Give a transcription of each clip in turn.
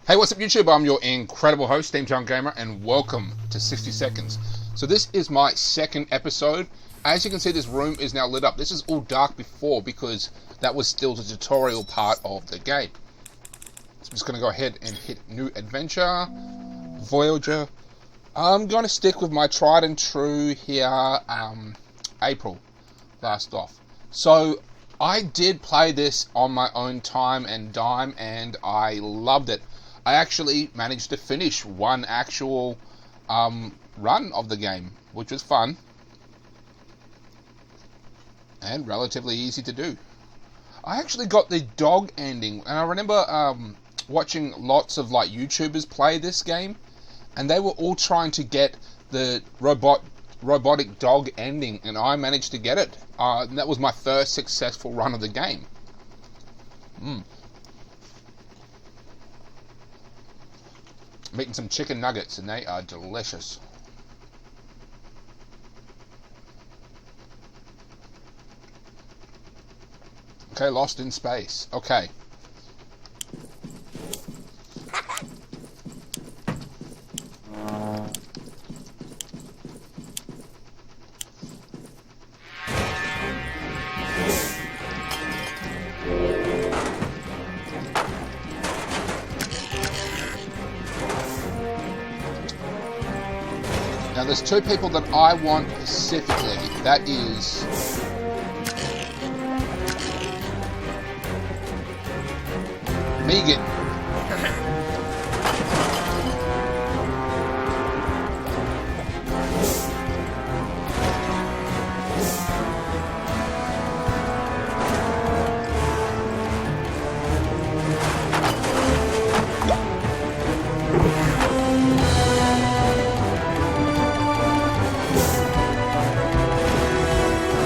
Hey, what's up YouTube? I'm your incredible host, Steamtown Gamer, and welcome to 60 Seconds. So this is my second episode. As you can see, this room is now lit up. This is all dark before because that was still the tutorial part of the game. So I'm just going to go ahead and hit New Adventure, Voyager. I'm going to stick with my tried and true here, April, last off. So I did play this on my own time and dime, and I loved it. I actually managed to finish one actual run of the game, which was fun and relatively easy to do. I actually got the dog ending, and I remember watching lots of YouTubers play this game, and they were all trying to get the robotic dog ending, and I managed to get it. And that was my first successful run of the game. I'm eating some chicken nuggets, and they are delicious. Okay, lost in space. Okay. Now there's two people that I want specifically. That is Megan.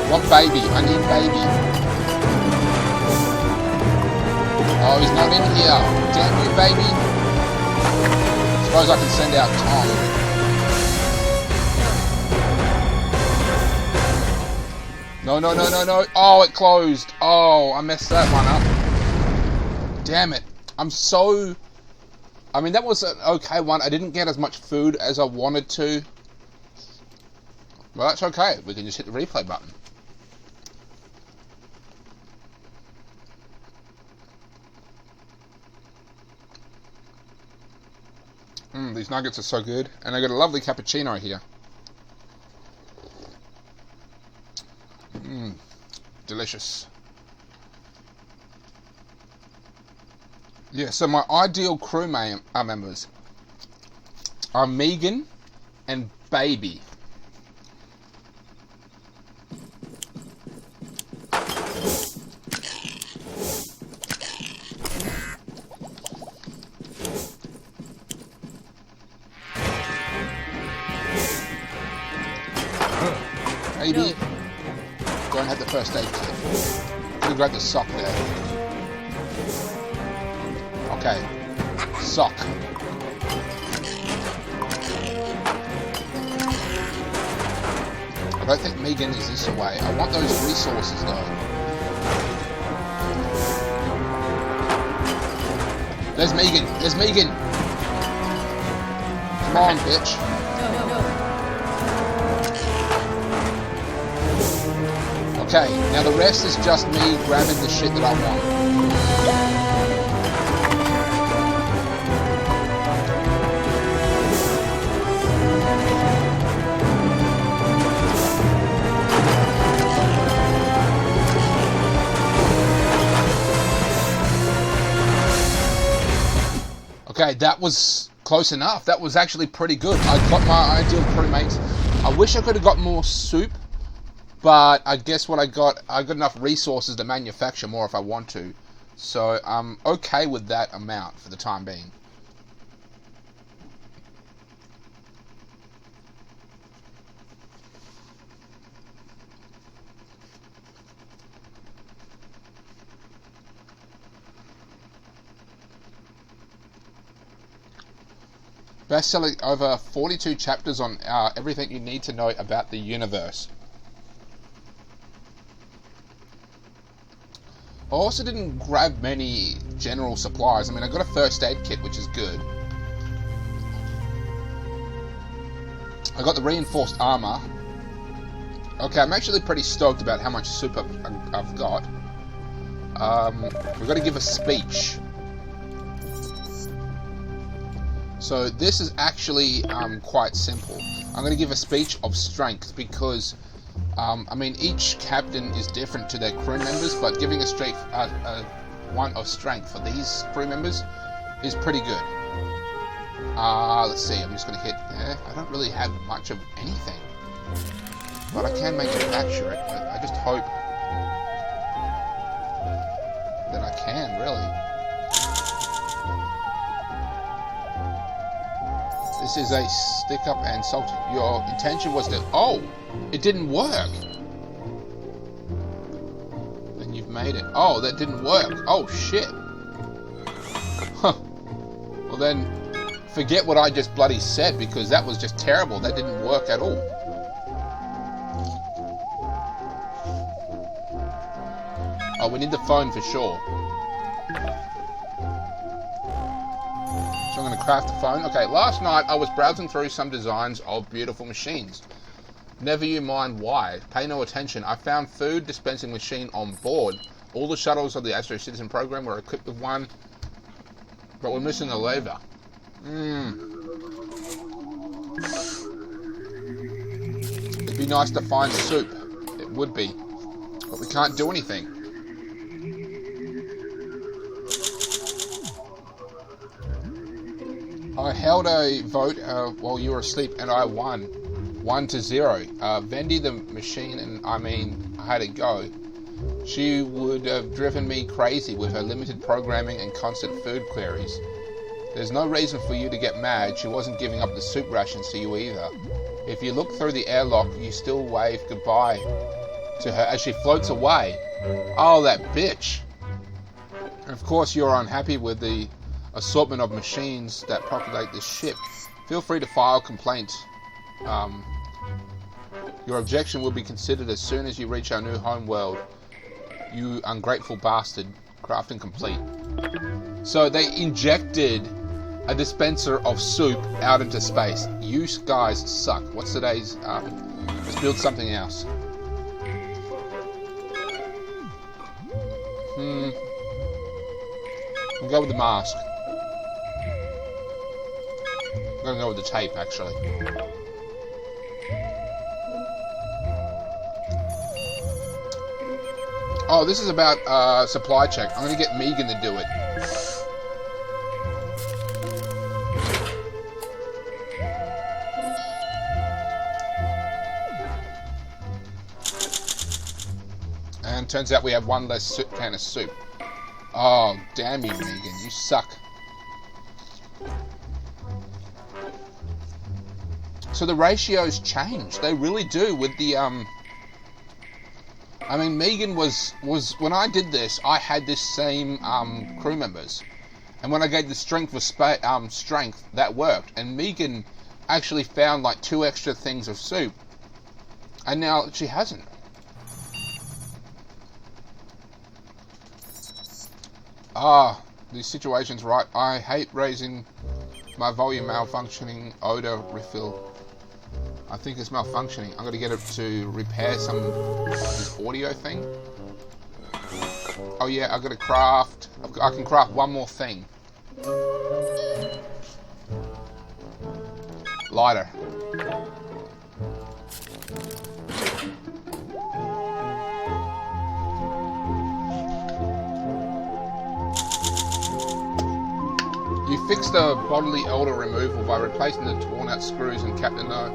What baby? I need baby. Oh, he's not in here. Damn you, baby. Suppose I can send out Tom. No. Oh, it closed. Oh, I messed that one up. Damn it. I mean, that was an okay one. I didn't get as much food as I wanted to. Well, that's okay. We can just hit the replay button. These nuggets are so good. And I got a lovely cappuccino here. Delicious. Yeah, so my ideal crew members are Megan and Baby. Maybe don't have the first aid kit. Could have grabbed the sock there. Okay, sock. I don't think Megan is this way. I want those resources though. There's Megan. There's Megan. Come on, bitch. Okay, now the rest is just me grabbing the shit that I want. Okay, that was close enough. That was actually pretty good. I got my ideal crewmates. I wish I could have got more soup. But I guess what I got enough resources to manufacture more if I want to. So I'm okay with that amount for the time being. Best-selling over 42 chapters on everything you need to know about the universe. I also didn't grab many general supplies. I mean, I got a first aid kit, which is good. I got the reinforced armor. Okay, I'm actually pretty stoked about how much soup I've got. We've got to give a speech. So this is actually quite simple. I'm going to give a speech of strength because, I mean, each captain is different to their crew members, but giving a one of strength for these crew members is pretty good. Let's see, I'm just going to hit there. I don't really have much of anything, but I can make it accurate. I just hope that I can, really. This is a stick up and salt. Your intention was to... Oh! It didn't work! Then you've made it. Oh, that didn't work. Oh, shit. Huh. Well then, forget what I just bloody said, because that was just terrible. That didn't work at all. Oh, we need the phone for sure. So I'm going to craft the phone. Okay, last night I was browsing through some designs of beautiful machines. Never you mind why. Pay no attention. I found food dispensing machine on board. All the shuttles of the Astro Citizen program were equipped with one, but we're missing a lever. It'd be nice to find soup. It would be. But we can't do anything. I held a vote while you were asleep and I won. 1-0. Vendi the machine and I had it go. She would have driven me crazy with her limited programming and constant food queries. There's no reason for you to get mad. She wasn't giving up the soup rations to you either. If you look through the airlock, you still wave goodbye to her as she floats away. Oh, that bitch. And of course, you're unhappy with the assortment of machines that populate this ship. Feel free to file complaint. Your objection will be considered as soon as you reach our new home world. You ungrateful bastard. Crafting complete. So they injected a dispenser of soup out into space. You guys suck. What's today's... let's build something else. We'll go with the mask. I'm going to go with the tape, actually. Oh, this is about supply check. I'm going to get Megan to do it. And turns out we have one less can of soup. Oh, damn you, Megan. You suck. So the ratios change. They really do with the, I mean, Megan was when I did this, I had this same crew members. And when I gave the strength for strength, that worked. And Megan actually found like 2 extra things of soup. And now she hasn't. Ah, the situation's right. I hate raising my volume malfunctioning odor refill. I think it's malfunctioning. I'm going to get it to repair some of this audio thing. Oh yeah, I've got to craft... I can craft one more thing. Lighter. You fix the bodily odor removal by replacing the torn out screws and Captain No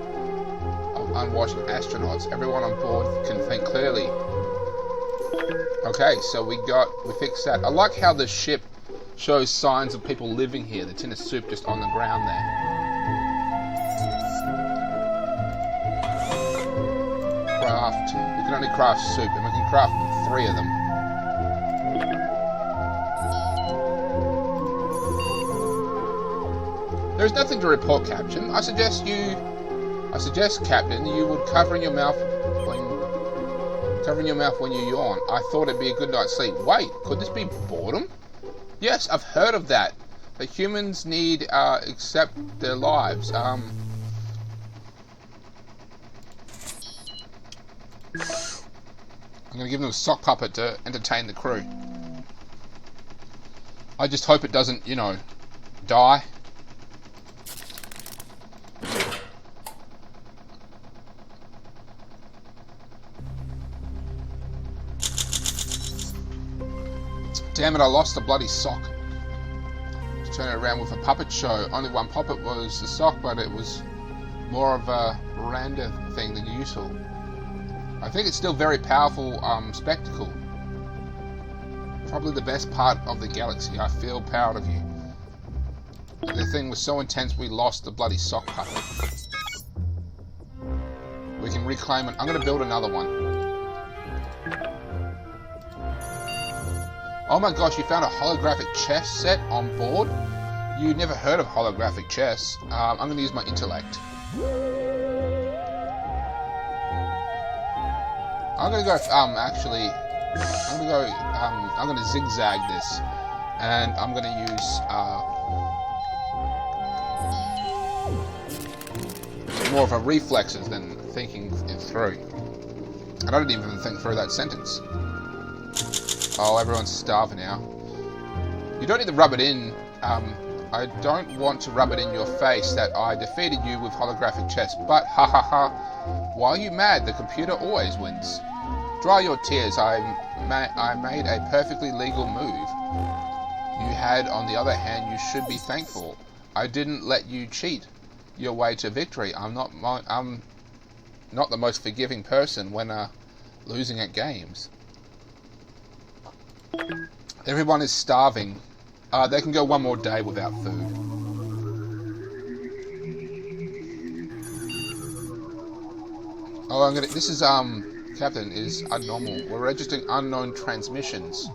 of unwashed astronauts. Everyone on board can think clearly. Okay, so we fixed that. I like how the ship shows signs of people living here. The tin of soup just on the ground there. Craft. We can only craft soup, and we can craft 3 of them. There is nothing to report, Captain. I suggest, Captain, you would cover your mouth when you yawn. I thought it'd be a good night's sleep. Wait, could this be boredom? Yes, I've heard of that. But humans need accept their lives. I'm going to give them a sock puppet to entertain the crew. I just hope it doesn't, you know, die. Damn it, I lost the bloody sock. Just turn it around with a puppet show. Only one puppet was the sock, but it was more of a random thing than usual. I think it's still very powerful spectacle. Probably the best part of the galaxy. I feel proud of you. The thing was so intense we lost the bloody sock puppet. We can reclaim it. I'm going to build another one. Oh my gosh, you found a holographic chess set on board? You never heard of holographic chess. I'm going to use my intellect. I'm going to go, I'm going to zigzag this. And I'm going to use more of a reflexes than thinking it through. And I didn't even think through that sentence. Oh, everyone's starving now. You don't need to rub it in. I don't want to rub it in your face that I defeated you with holographic chess, but ha ha ha. Why are you mad? The computer always wins. Dry your tears. I made a perfectly legal move. You had, on the other hand, you should be thankful. I didn't let you cheat your way to victory. I'm not the most forgiving person when losing at games. Everyone is starving. They can go one more day without food. Oh, this is, Captain, is abnormal. We're registering unknown transmissions.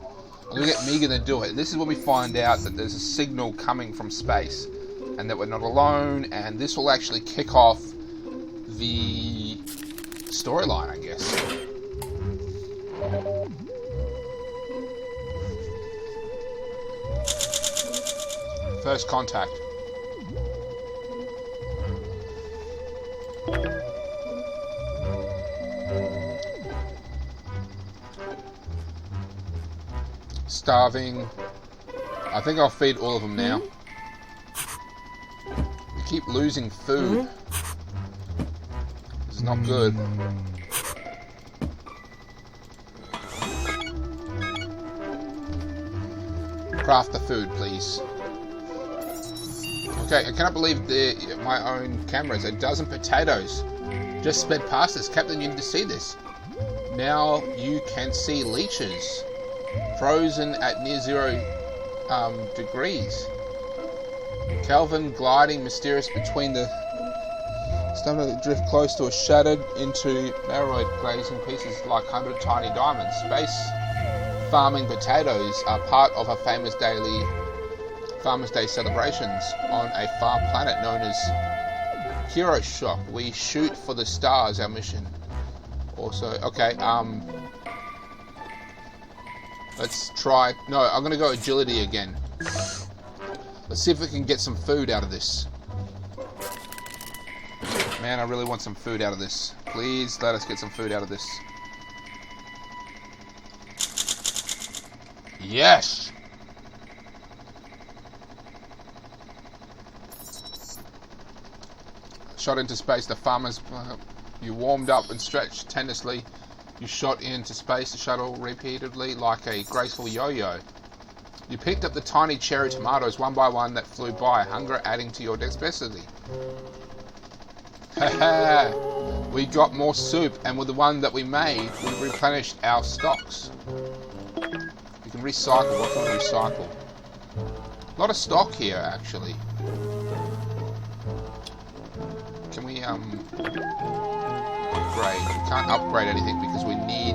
I'm gonna get Megan to do it. This is when we find out that there's a signal coming from space, and that we're not alone, and this will actually kick off the storyline, I guess. First contact. Starving. I think I'll feed all of them now. We keep losing food. This is not good. Craft the food, please. Okay, I cannot believe my own cameras. A dozen potatoes just sped past us. Captain, you need to see this. Now you can see leeches frozen at near 0 degrees. Kelvin gliding mysterious between the stomach that drift close to a shattered into narrowed glazing pieces like 100 tiny diamonds. Space farming potatoes are part of a famous daily Farmers' Day celebrations on a far planet known as Hero Shop. We shoot for the stars, our mission. Also, okay, let's try. No, I'm gonna go agility again. Let's see if we can get some food out of this. Man, I really want some food out of this. Please let us get some food out of this. Yes! Shot into space, the farmers, you warmed up and stretched tenaciously. You shot into space, the shuttle repeatedly like a graceful yo-yo. You picked up the tiny cherry tomatoes one by one that flew by, hunger adding to your dexterity. Haha, we got more soup, and with the one that we made, we replenished our stocks. You can recycle. What can we recycle? A lot of stock here, actually. Can we upgrade? We can't upgrade anything because we need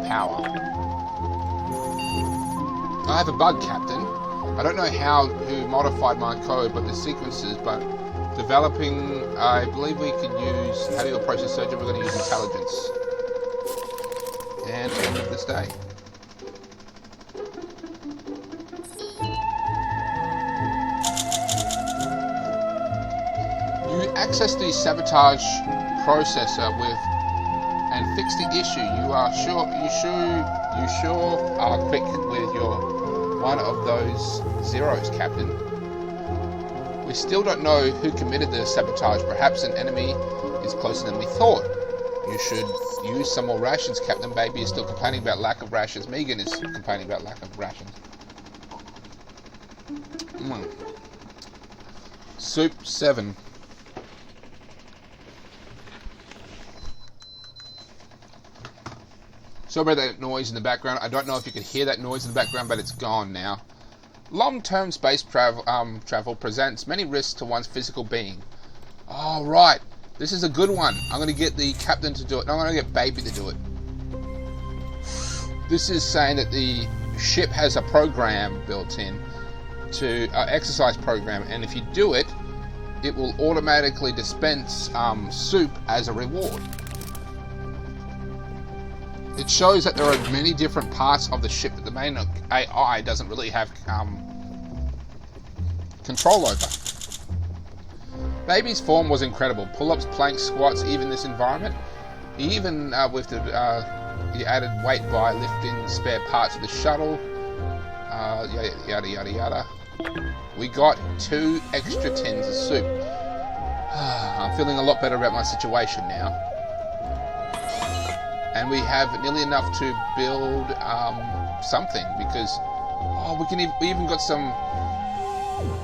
power. I have a bug, Captain. I don't know who modified my code, but the sequences, but developing, I believe we can use, how do you approach the surgeon? We're going to use intelligence. And end of this day. access the sabotage processor with and fix the issue. You sure are quick with your one of those zeros, Captain. We still don't know who committed the sabotage. Perhaps an enemy is closer than we thought. You should use some more rations, Captain. Baby is still complaining about lack of rations. Megan is complaining about lack of rations. Soup 7. Sorry about that noise in the background. I don't know if you can hear that noise in the background, but it's gone now. Long-term space travel presents many risks to one's physical being. Oh, right. This is a good one. I'm going to get the captain to do it. No, I'm going to get Baby to do it. This is saying that the ship has a program built in to exercise program, and if you do it, it will automatically dispense soup as a reward. It shows that there are many different parts of the ship that the main AI doesn't really have control over. Baby's form was incredible. Pull-ups, planks, squats, even this environment. Even with the added weight by lifting spare parts of the shuttle. Yada, yada, yada. We got 2 extra tins of soup. I'm feeling a lot better about my situation now. And we have nearly enough to build something because we even got some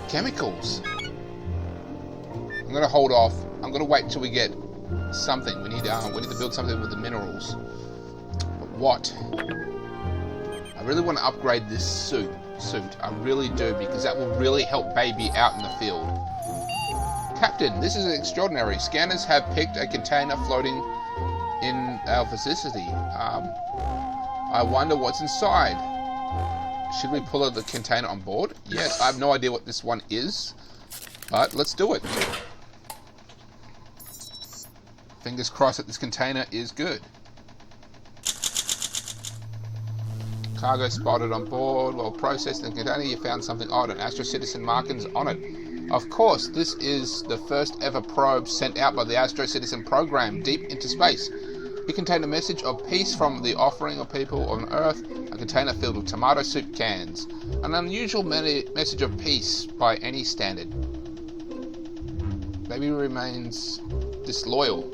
chemicals. I'm gonna hold off. I'm gonna wait till we get something. We need to build something with the minerals. But what? I really want to upgrade this suit. I really do, because that will really help Baby out in the field. Captain, this is extraordinary. Scanners have picked a container floating in our vicinity. I wonder what's inside. Should we pull the container on board? Yes, I have no idea what this one is, but let's do it. Fingers crossed that this container is good. Cargo spotted on board. While processing the container, you found something odd. An Astro Citizen markings on it. Of course, this is the first ever probe sent out by the Astro Citizen program deep into space. It contained a message of peace from the offering of people on Earth, a container filled with tomato soup cans. An unusual message of peace by any standard. Baby remains disloyal.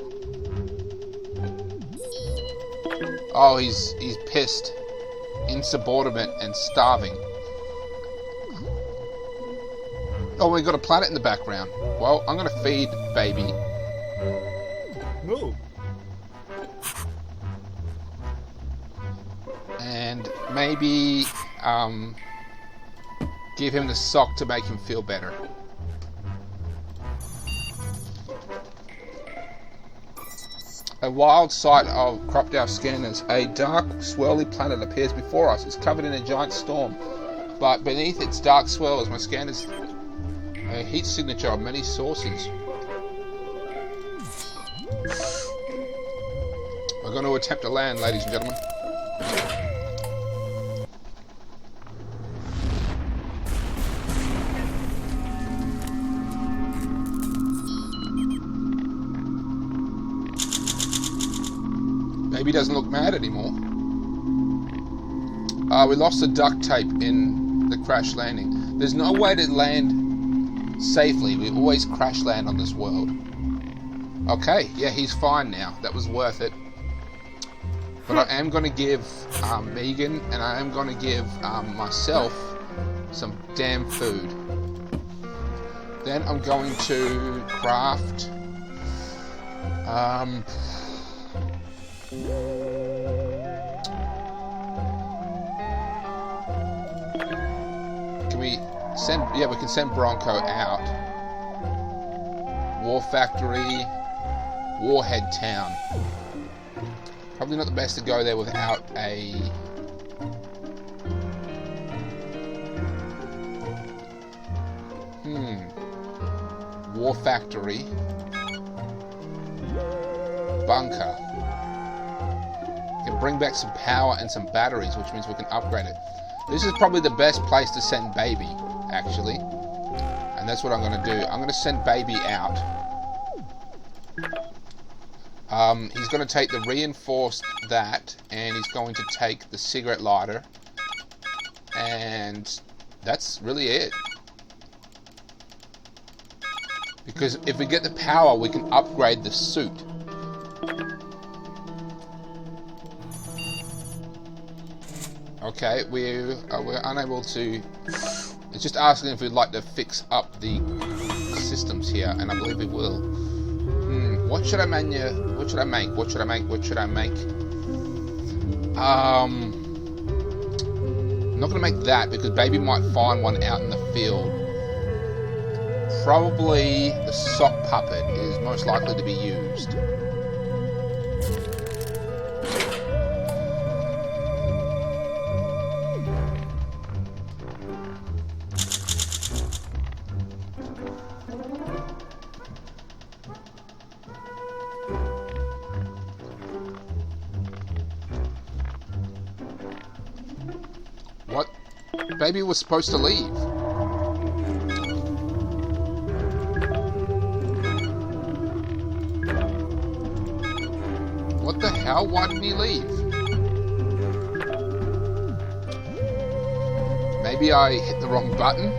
Oh, he's pissed, insubordinate, and starving. Oh, we got a planet in the background. Well, I'm going to feed Baby. Move. And maybe give him the sock to make him feel better. A wild sight of cropped out scanners. A dark, swirly planet appears before us. It's covered in a giant storm. But beneath its dark swirls, my scanners a heat signature of many sources. We're going to attempt to land, ladies and gentlemen. Baby doesn't look mad anymore. We lost the duct tape in the crash landing. There's no way to land safely. We always crash land on this world. Okay, yeah, he's fine now. That was worth it. But I am going to give Megan and I am going to give myself some damn food. Then I'm going to craft can we send, yeah, we can send Bronco out. War Factory, Warhead Town. Probably not the best to go there without a War Factory, bunker. Can bring back some power and some batteries, which means we can upgrade it. This is probably the best place to send Baby, actually. And that's what I'm going to do. I'm going to send Baby out. He's going to take the reinforced that, and he's going to take the cigarette lighter, and that's really it. Because if we get the power, we can upgrade the suit. Okay, we're unable to... It's just asking if we'd like to fix up the systems here, and I believe we will. What should I What should I make? What should I make? What should I make? I'm not going to make that because Baby might find one out in the field. Probably the sock puppet is most likely to be used. What? Baby was supposed to leave. What the hell? Why did he leave? Maybe I hit the wrong button?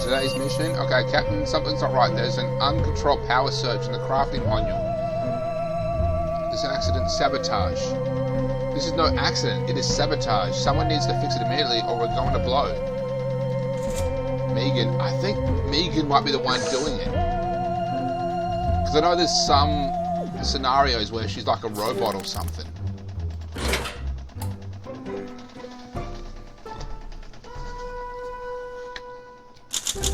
Today's mission? Okay, Captain, something's not right. There's an uncontrolled power surge in the crafting module. There's an accident. Sabotage. This is no accident, it is sabotage. Someone needs to fix it immediately or we're going to blow. Megan. I think Megan might be the one doing it. Because I know there's some scenarios where she's like a robot or something.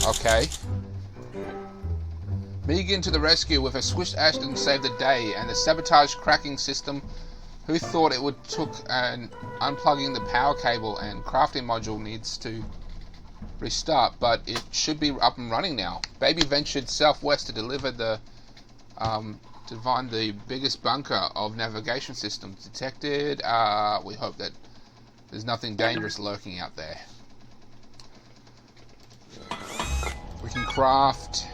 Okay. Megan to the rescue. With her swift action saved the day, and the sabotage cracking system. Who thought it would took an unplugging the power cable and crafting module needs to restart, but it should be up and running now. Baby ventured southwest to deliver the to find the biggest bunker of navigation systems detected. We hope that there's nothing dangerous lurking out there. We can craft.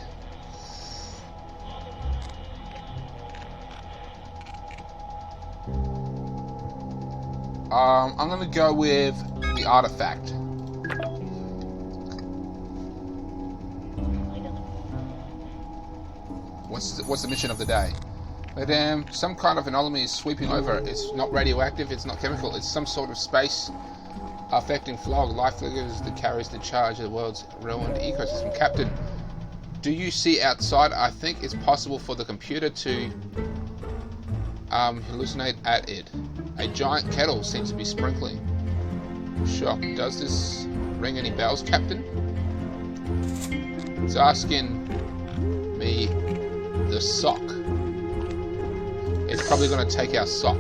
I'm going to go with the artifact. What's the mission of the day? Madame, some kind of anomaly is sweeping over. It's not radioactive, it's not chemical, it's some sort of space affecting fog. Life figures that carries the charge of the world's ruined ecosystem. Captain, do you see outside? I think it's possible for the computer to hallucinate at it. A giant kettle seems to be sprinkling. Shock. Does this ring any bells, Captain? It's asking me the sock. It's probably going to take our sock.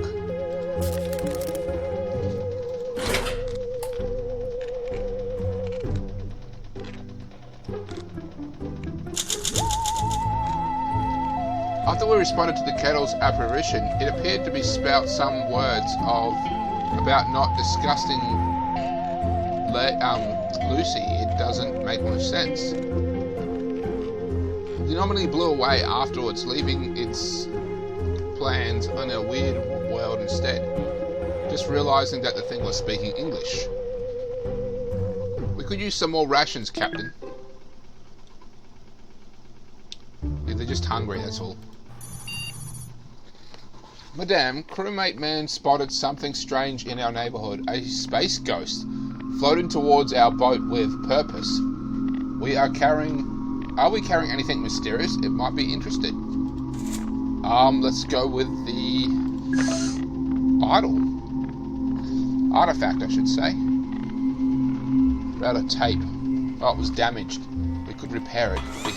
After we responded to the kettle's apparition, it appeared to be spout some words about not disgusting Lucy. It doesn't make much sense. The anomaly blew away afterwards, leaving its plans on a weird world instead. Just realizing that the thing was speaking English. We could use some more rations, Captain. Yeah, they're just hungry, that's all. Madame, crewmate man spotted something strange in our neighborhood. A space ghost floating towards our boat with purpose. Are we carrying anything mysterious? It might be interesting. Let's go with the artifact, I should say. About a tape. Oh, it was damaged. We could repair it if we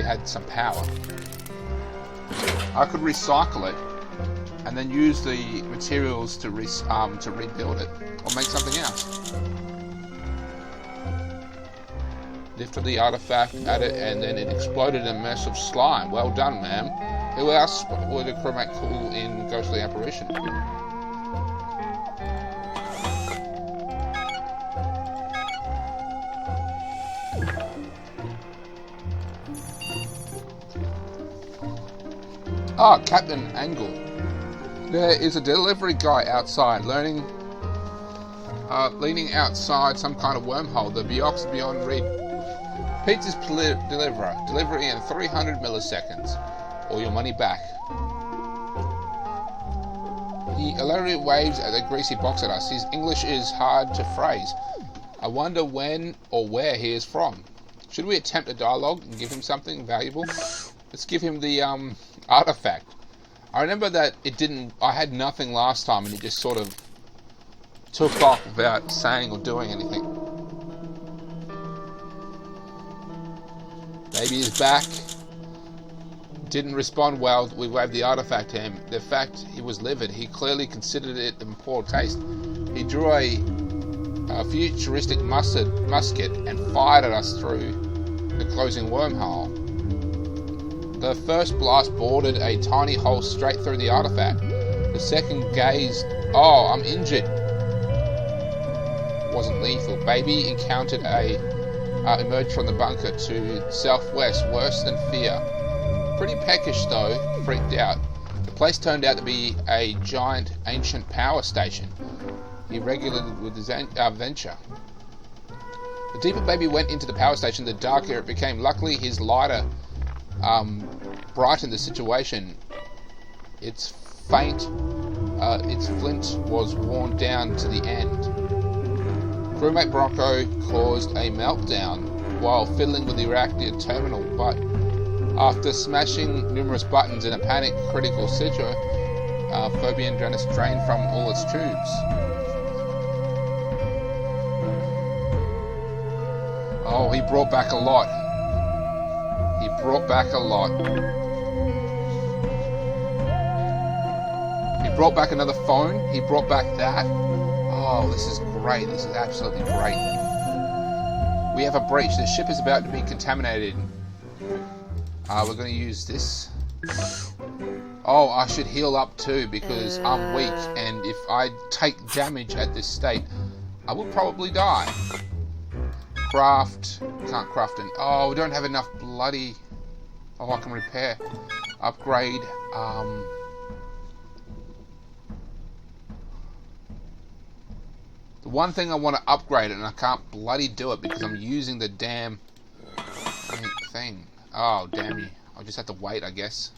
had some power. I could recycle it and then use the materials to rebuild it or make something else. Lifted the artifact at it and then it exploded in a mess of slime. Well done, ma'am. Who else would a crewmate call in ghostly apparition? Ah, Captain Angle. There is a delivery guy outside, leaning outside some kind of wormhole. The Biox beyond read. Pizza's deliverer. Delivery in 300 milliseconds. Or your money back. He hilariously waves at the greasy box at us. His English is hard to phrase. I wonder when or where he is from. Should we attempt a dialogue and give him something valuable? Let's give him the artifact. I remember that I had nothing last time and he just sort of took off without saying or doing anything. Baby is back. Didn't respond well. We waved the artifact to him. The fact he was livid. He clearly considered it in poor taste. He drew a futuristic musket and fired at us through the closing wormhole. The first blast bored a tiny hole straight through the artifact. The second gazed. Oh, I'm injured. Wasn't lethal. Baby encountered emerged from the bunker to southwest, worse than fear. Pretty peckish though, freaked out. The place turned out to be a giant ancient power station. He regulated with his venture. The deeper Baby went into the power station, the darker it became. Luckily, his lighter brightened the situation. Its flint was worn down to the end. Crewmate Bronco caused a meltdown while fiddling with the reactor terminal, but after smashing numerous buttons in a panic critical situation, Phobian Janus drained from all its tubes. Oh, he brought back a lot. He brought back a lot. He brought back another phone. He brought back that. Oh, this is great. This is absolutely great. We have a breach. The ship is about to be contaminated. We're going to use this. Oh, I should heal up too because I'm weak, and if I take damage at this state, I will probably die. Craft. Can't craft it. Oh, we don't have enough bloody... Oh, I can repair. Upgrade. The one thing I want to upgrade it, and I can't bloody do it because I'm using the damn thing. Oh, damn you. I'll just have to wait, I guess.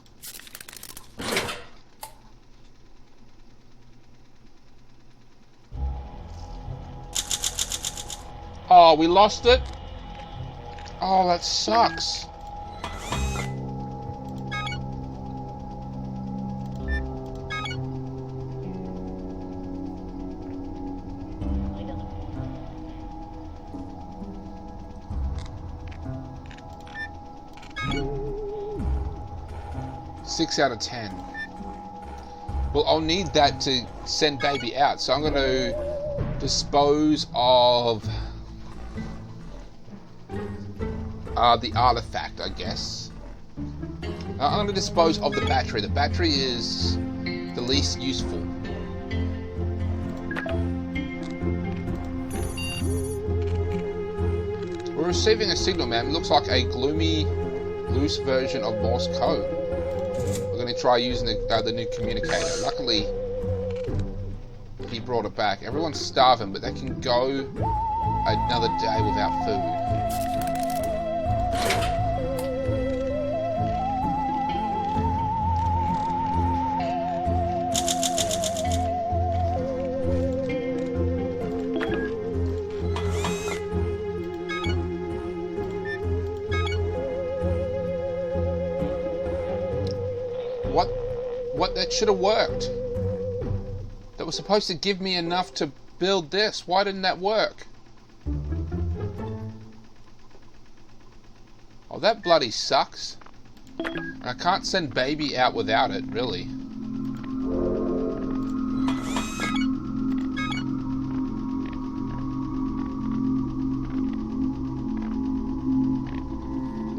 Oh, we lost it? Oh, that sucks. Six out of 10. Well, I'll need that to send Baby out, so I'm going to dispose of the artifact, I guess. I'm going to dispose of the battery. The battery is the least useful. We're receiving a signal, man. It looks like a gloomy, loose version of Morse code. We're going to try using the new communicator. Luckily, he brought it back. Everyone's starving, but they can go another day without food. What? That should have worked. That was supposed to give me enough to build this. Why didn't that work? Oh, that bloody sucks. I can't send Baby out without it, really.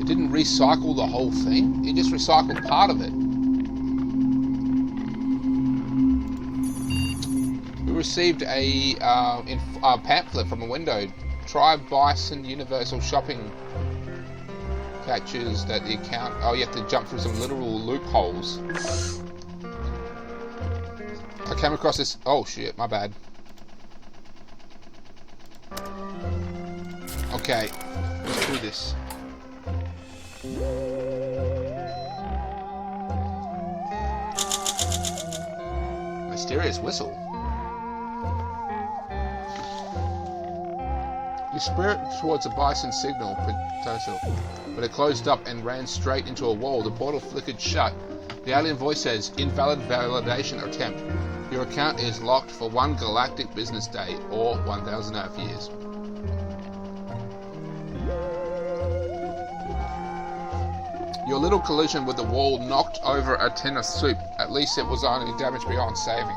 It didn't recycle the whole thing. It just recycled part of it. Received a pamphlet from a window. Try Bison Universal Shopping catches that the account... Oh, you have to jump through some literal loopholes. I came across this... Oh, shit, my bad. Okay, let's do this. Mysterious whistle. You spirit towards a bison signal potential, but it closed up and ran straight into a wall. The portal flickered shut. The alien voice says, "Invalid validation attempt. Your account is locked for 1 galactic business day, or 1,000 Earth years." Your little collision with the wall knocked over a tin of soup. At least it was only damage beyond saving.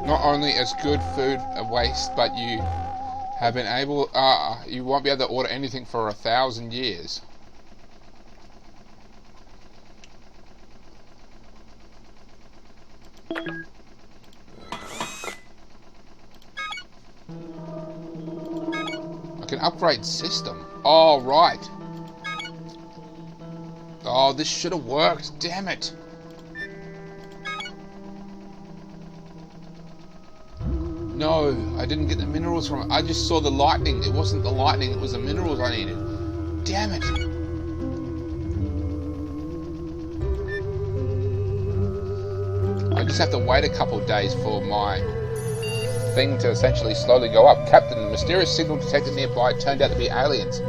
Not only is good food a waste, but you have been able... you won't be able to order anything for 1,000 years. I can upgrade system. Oh, right. Oh, this should have worked. Damn it. No, I didn't get the minerals from it. I just saw the lightning. It wasn't the lightning, it was the minerals I needed. Damn it. I just have to wait a couple of days for my thing to essentially slowly go up. Captain, the mysterious signal detected nearby turned out to be aliens.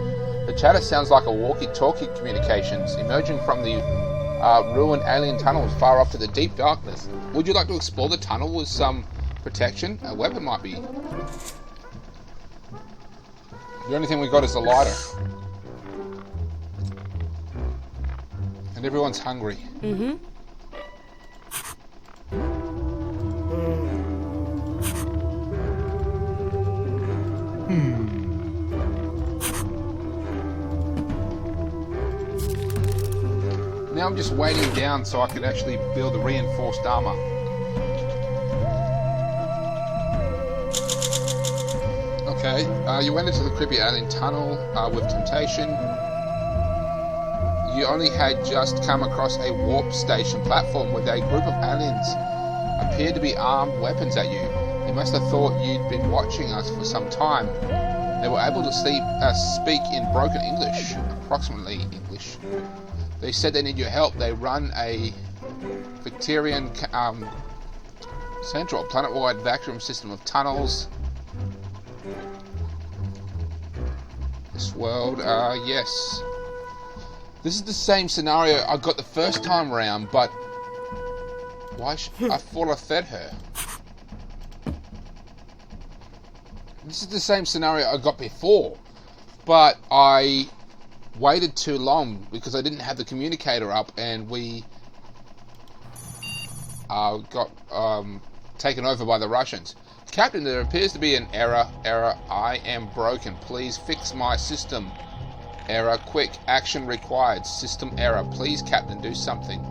The chatter sounds like a walkie-talkie communications emerging from the ruined alien tunnels far off to the deep darkness. Would you like to explore the tunnel with some protection? A weapon might be. The only thing we got is the lighter. And everyone's hungry. Mm-hmm. Now I'm just waiting down so I can actually build the reinforced armor. Okay, you went into the creepy alien tunnel with temptation. You only had just come across a warp station platform with a group of aliens appeared to be armed weapons at you. They must have thought you'd been watching us for some time. They were able to speak in broken English, approximately English. They said they need your help. They run a Victorian central planet-wide vacuum system of tunnels. This world, yes. This is the same scenario I got the first time around, but why? I thought I fed her. This is the same scenario I got before, but I waited too long because I didn't have the communicator up, and we got taken over by the Russians. Captain, there appears to be an error. I am broken. Please fix my system. Error. Quick. Action required. System error. Please, Captain, do something.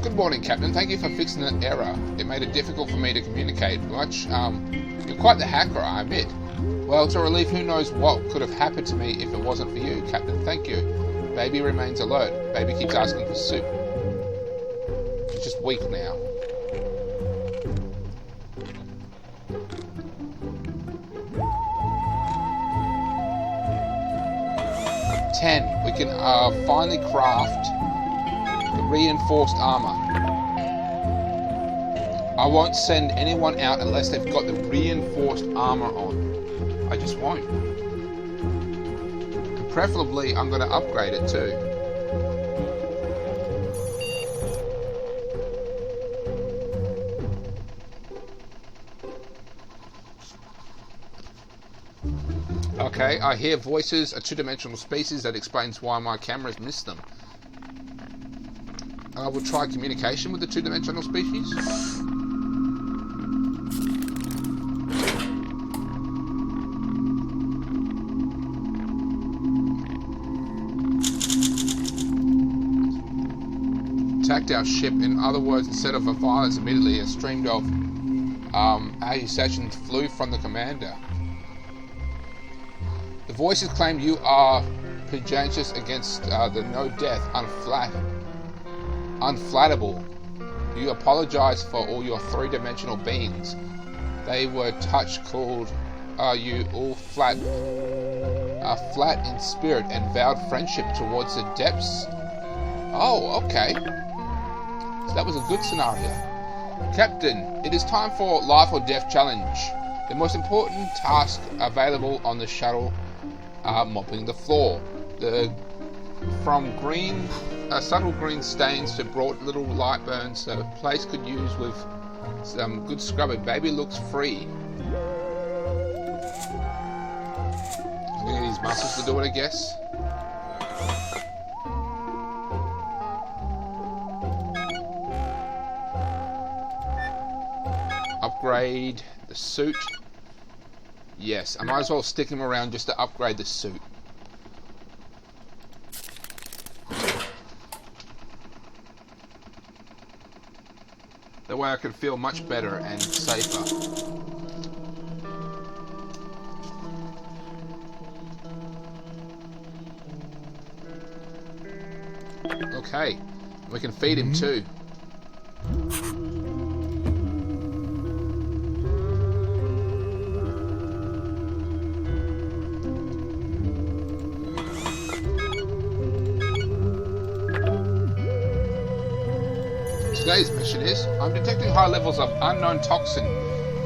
Good morning, Captain. Thank you for fixing that error. It made it difficult for me to communicate much. You're quite the hacker, I admit. Well, to relieve, who knows what could have happened to me if it wasn't for you, Captain. Thank you. Baby remains alert. Baby keeps asking for soup. She's just weak now. We can finally craft the reinforced armor. I won't send anyone out unless they've got the reinforced armor on. I just won't. And preferably, I'm going to upgrade it too. Okay, I hear voices, a two-dimensional species. That explains why my camera's missed them. I will try communication with the two-dimensional species. Attacked our ship. In other words, instead of a violence, immediately a stream of accusations flew from the commander. The voices claim you are prejudice against the no death, unflattable. You apologize for all your three-dimensional beings. They were touched, called you all flat in spirit, and vowed friendship towards the depths. Oh, okay. So that was a good scenario. Captain, it is time for life or death challenge. The most important task available on the shuttle are mopping the floor. From green, subtle green stains to broad little light burns, the place could use with some good scrubbing. Baby looks free. I'm gonna need these muscles to do it, I guess. Upgrade the suit. Yes, I might as well stick him around just to upgrade the suit. That way I can feel much better and safer. Okay, we can feed him too. Today's mission is, I'm detecting high levels of unknown toxin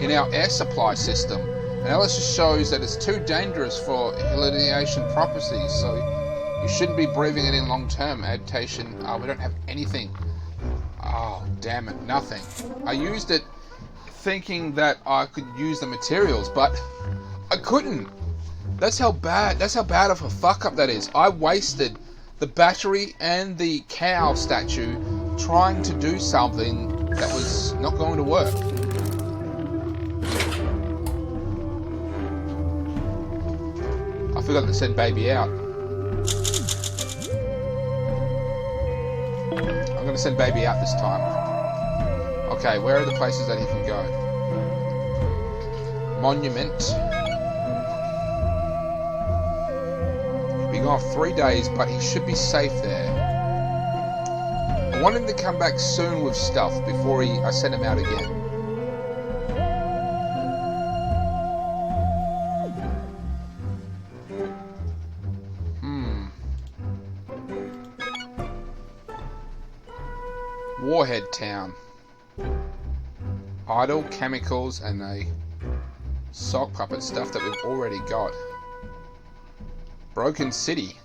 in our air supply system. Analysis shows that it's too dangerous for hallucination properties, so you shouldn't be breathing it in long term. Adaptation, we don't have anything. Oh, damn it, nothing. I used it thinking that I could use the materials, but I couldn't. That's how bad of a fuck up that is. I wasted the battery and the cow statue trying to do something that was not going to work. I forgot to send baby out. I'm going to send baby out this time. Okay, where are the places that he can go? Monument. He'll be gone 3 days, but he should be safe there. I want him to come back soon with stuff before I send him out again. Warhead Town. Idle chemicals and a sock puppet, stuff that we've already got. Broken City.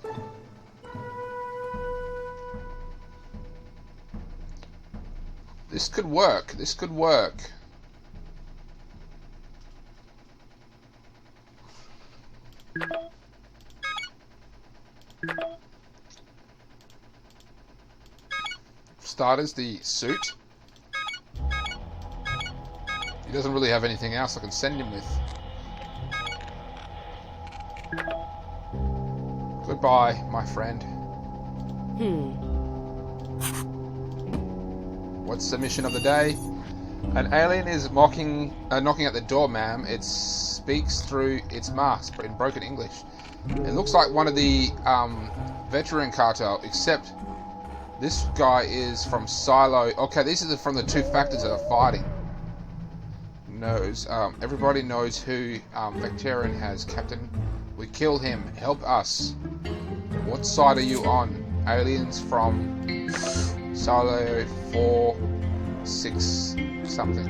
This could work. This could work. Starters, the suit. He doesn't really have anything else I can send him with. Goodbye, my friend. What's the mission of the day? An alien is knocking at the door, ma'am. It speaks through its mask in broken English. It looks like one of the veteran cartel, except this guy is from Silo. Okay, these are from the two factors that are fighting. Everybody knows who Veteran has, Captain. We killed him. Help us. What side are you on? Aliens from Silo 4, 6 something.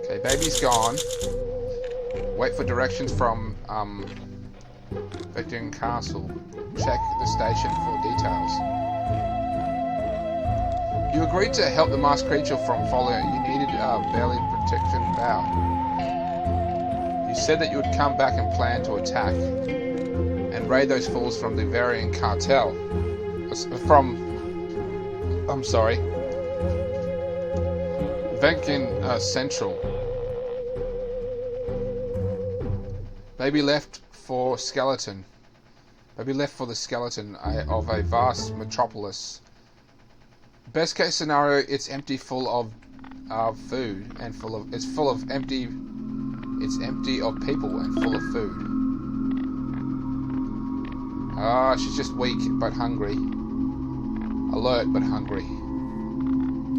Okay, baby's gone. Wait for directions from Veteran Castle. Check the station for details. You agreed to help the masked creature from following. You needed a barely protection bow. You said that you would come back and plan to attack and raid those fools from the Varian cartel. Venkin Central. Maybe left for the skeleton of a vast metropolis. Best case scenario, it's empty, full of food, and it's empty of people and full of food. She's just weak but hungry. Alert but hungry.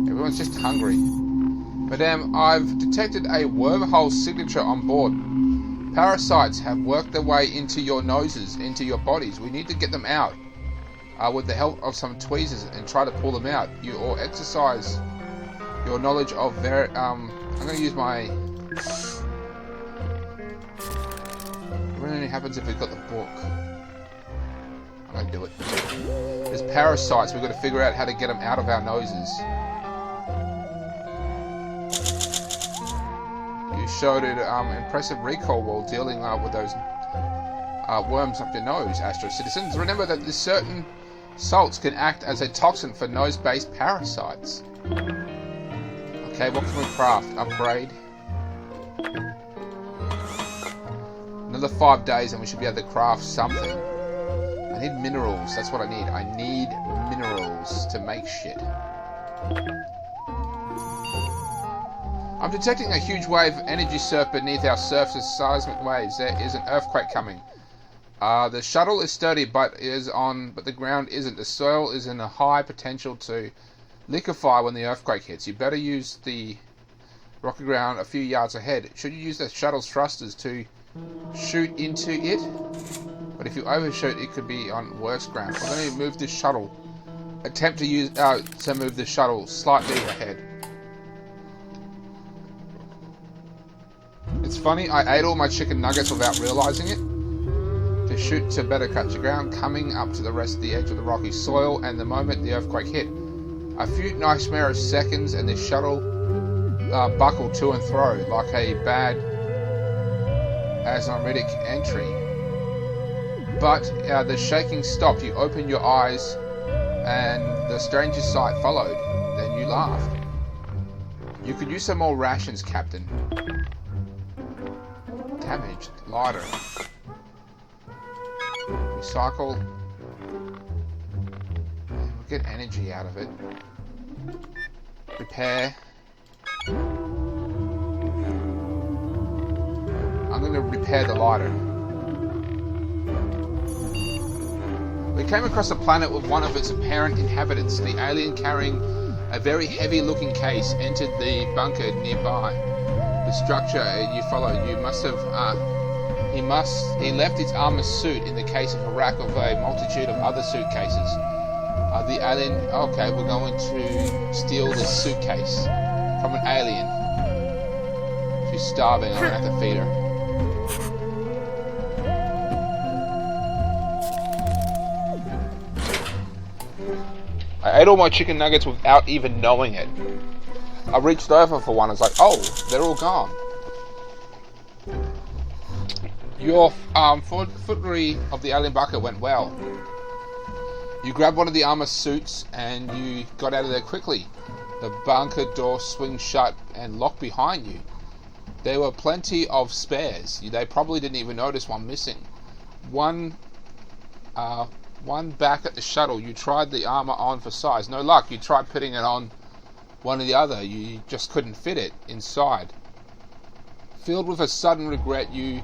Everyone's just hungry. Madame, I've detected a wormhole signature on board. Parasites have worked their way into your noses, into your bodies. We need to get them out with the help of some tweezers and try to pull them out. You all exercise your knowledge of I'm going to use my... What only happens if we've got the book? I'm going to do it. There's parasites. We've got to figure out how to get them out of our noses. You showed an impressive recall while dealing with those worms up your nose, Astro citizens. Remember that certain salts can act as a toxin for nose-based parasites. Okay, what can we craft? Upgrade. Another 5 days and we should be able to craft something. I need minerals. That's what I need. I need minerals to make shit. I'm detecting a huge wave of energy surf beneath our surface. Seismic waves. There is an earthquake coming. The shuttle is sturdy, but the ground isn't. The soil is in a high potential to liquefy when the earthquake hits. You better use the rocky ground a few yards ahead. Should you use the shuttle's thrusters to shoot into it? But if you overshoot, it could be on worse ground. We're going to move this shuttle. Attempt to move the shuttle slightly ahead. It's funny, I ate all my chicken nuggets without realizing it. To shoot to better cut your ground, coming up to the rest of the edge of the rocky soil, and the moment the earthquake hit. A few nightmarish seconds and the shuttle buckled to and fro like a bad asthmatic entry. But the shaking stopped. You opened your eyes and the strangest sight followed. Then you laughed. You could use some more rations, Captain. Damaged. Lighter. Recycle. We'll get energy out of it. Repair. I'm going to repair the lighter. We came across a planet with one of its apparent inhabitants. The alien carrying a very heavy-looking case entered the bunker nearby. The structure you followed, you must have... He left his armor suit in the case of a rack of a multitude of other suitcases. The alien... Okay, we're going to steal this suitcase from an alien. She's starving, I'm going to have to feed her. I ate all my chicken nuggets without even knowing it. I reached over for one, I was like, oh, they're all gone. Your footery of the alien bunker went well. You grabbed one of the armor suits and you got out of there quickly. The bunker door swings shut and locked behind you. There were plenty of spares. They probably didn't even notice one missing. One back at the shuttle. You tried the armor on for size. No luck. You tried putting it on one or the other. You just couldn't fit it inside. Filled with a sudden regret, you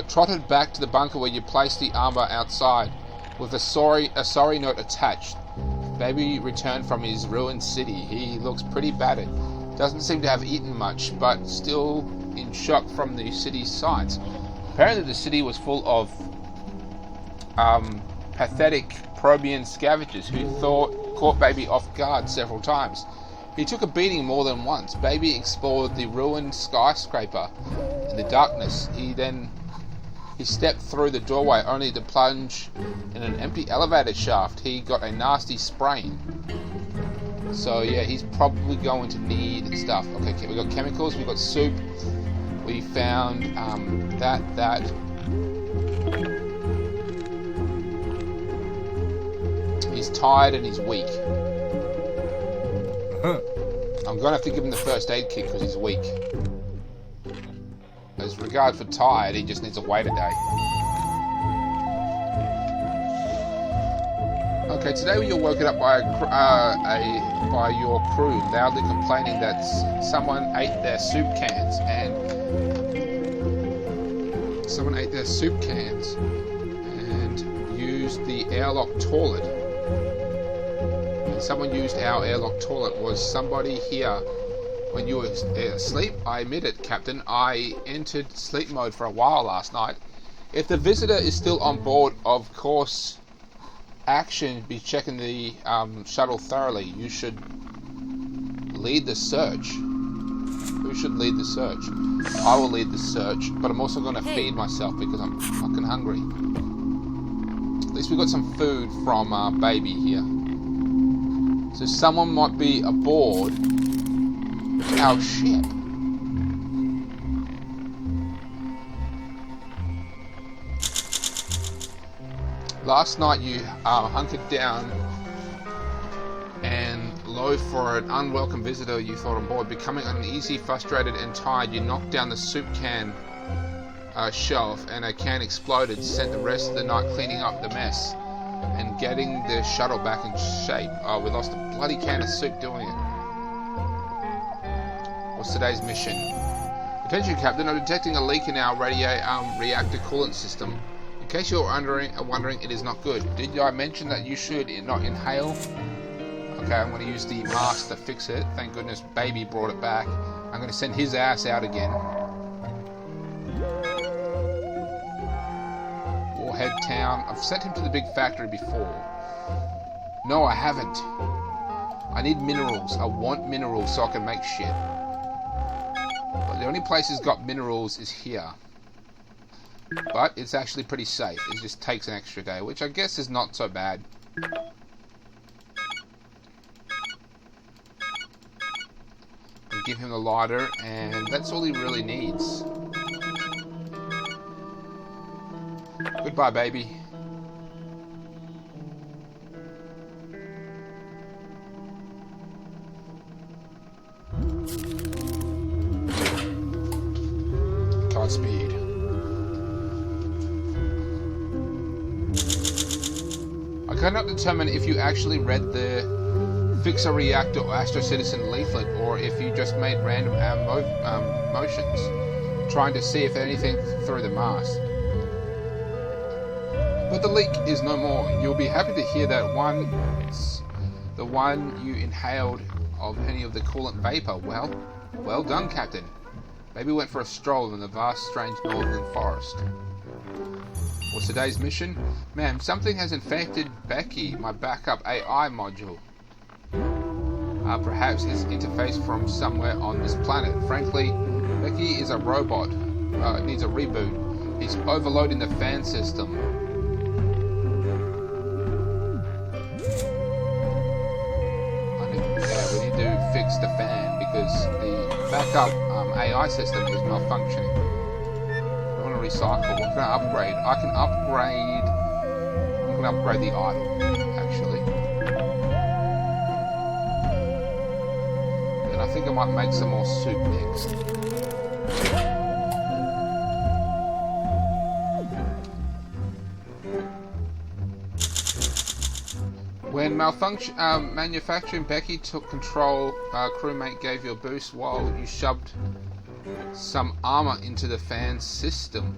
trotted back to the bunker where you placed the armor outside with a sorry note attached. Baby returned from his ruined city. He looks pretty battered. Doesn't seem to have eaten much, but still in shock from the city's sights. Apparently the city was full of pathetic Probian scavengers who caught Baby off guard several times. He took a beating more than once. Baby explored the ruined skyscraper in the darkness. He stepped through the doorway only to plunge in an empty elevator shaft. He got a nasty sprain. So yeah, he's probably going to need stuff. Okay, we got chemicals, we got soup. We found that. He's tired and he's weak. I'm gonna have to give him the first aid kit because he's weak. As regard for tired, he just needs to wait a day. Okay, today you're woken up by by your crew loudly complaining that someone ate their soup cans and used the airlock toilet. And someone used our airlock toilet. Was somebody here when you were asleep? I admit it, Captain. I entered sleep mode for a while last night. If the visitor is still on board, of course, action be checking the shuttle thoroughly. You should lead the search. Who should lead the search? I will lead the search, but I'm also going to feed myself because I'm fucking hungry. At least we got some food from Baby here. So someone might be aboard our ship. Last night you hunkered down and lo for an unwelcome visitor you thought on board. Becoming uneasy, frustrated and tired, you knocked down the soup can shelf and a can exploded. Spent the rest of the night cleaning up the mess and getting the shuttle back in shape. We lost a bloody can of soup doing it. What's today's mission? Attention, Captain. I'm detecting a leak in our reactor coolant system. In case you're wondering, it is not good. Did I mention that you should not inhale? Okay, I'm going to use the mask to fix it. Thank goodness Baby brought it back. I'm going to send his ass out again. Warhead Town. I've sent him to the big factory before. No, I haven't. I need minerals. I want minerals so I can make shit. But the only place he's got minerals is here. But it's actually pretty safe. It just takes an extra day, which I guess is not so bad. I'll give him the lighter, and that's all he really needs. Goodbye, Baby. Godspeed. I cannot determine if you actually read the Fix a Reactor or Astro Citizen leaflet or if you just made random motions, trying to see if anything through the mask. But the leak is no more. You'll be happy to hear that the one you inhaled of any of the coolant vapor. Well done, Captain. Maybe went for a stroll in the vast, strange northern forest. What's today's mission? Ma'am, something has infected Becky, my backup AI module. Perhaps it's interface from somewhere on this planet. Frankly, Becky is a robot. Needs a reboot. He's overloading the fan system. We need to fix the fan because the backup AI system is malfunctioning. Recycle. What can I upgrade? I can upgrade. I'm going to upgrade the idol, actually. And I think I might make some more soup next. When manufacturing Becky took control, crewmate gave you a boost while you shoved some armor into the fan system.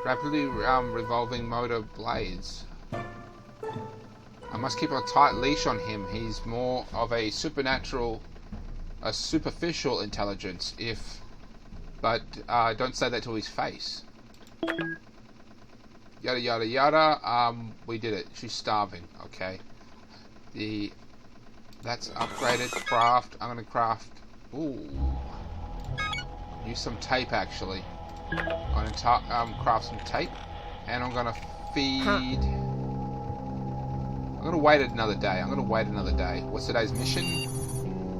Rapidly revolving motor blades. I must keep a tight leash on him. He's more of a superficial intelligence. But don't say that to his face. Yada yada yada. We did it. She's starving. Okay. That's upgraded. Craft. I'm gonna craft. Ooh. Use some tape actually. I'm gonna craft some tape, and I'm gonna feed. I'm gonna wait another day. What's today's mission?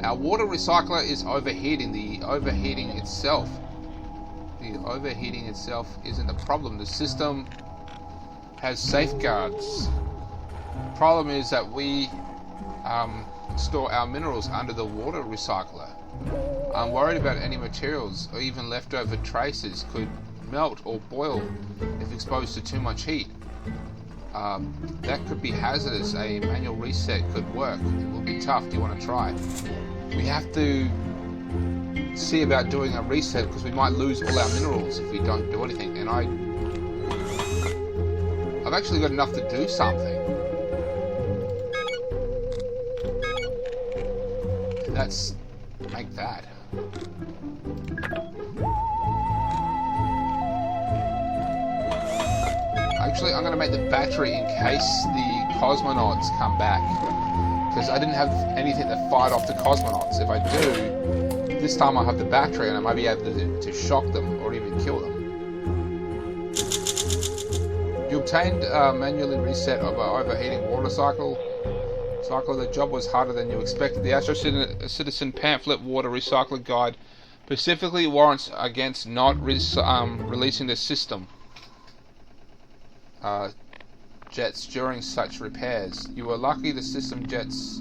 Our water recycler is overheating. The overheating itself isn't a problem. The system has safeguards. The problem is that we store our minerals under the water recycler. I'm worried about any materials or even leftover traces could melt or boil if exposed to too much heat. That could be hazardous. A manual reset could work. It will be tough. Do you want to try? We have to see about doing a reset because we might lose all our minerals if we don't do anything. And I've actually got enough to do something. Let's make that. Actually, I'm going to make the battery in case the cosmonauts come back. Because I didn't have anything to fight off the cosmonauts. If I do, this time I'll have the battery and I might be able to shock them or even kill them. You obtained manually reset of an overheating water cycle. The job was harder than you expected. The Astro Citizen pamphlet water recycler guide specifically warrants against not releasing the system jets during such repairs. You were lucky the system jets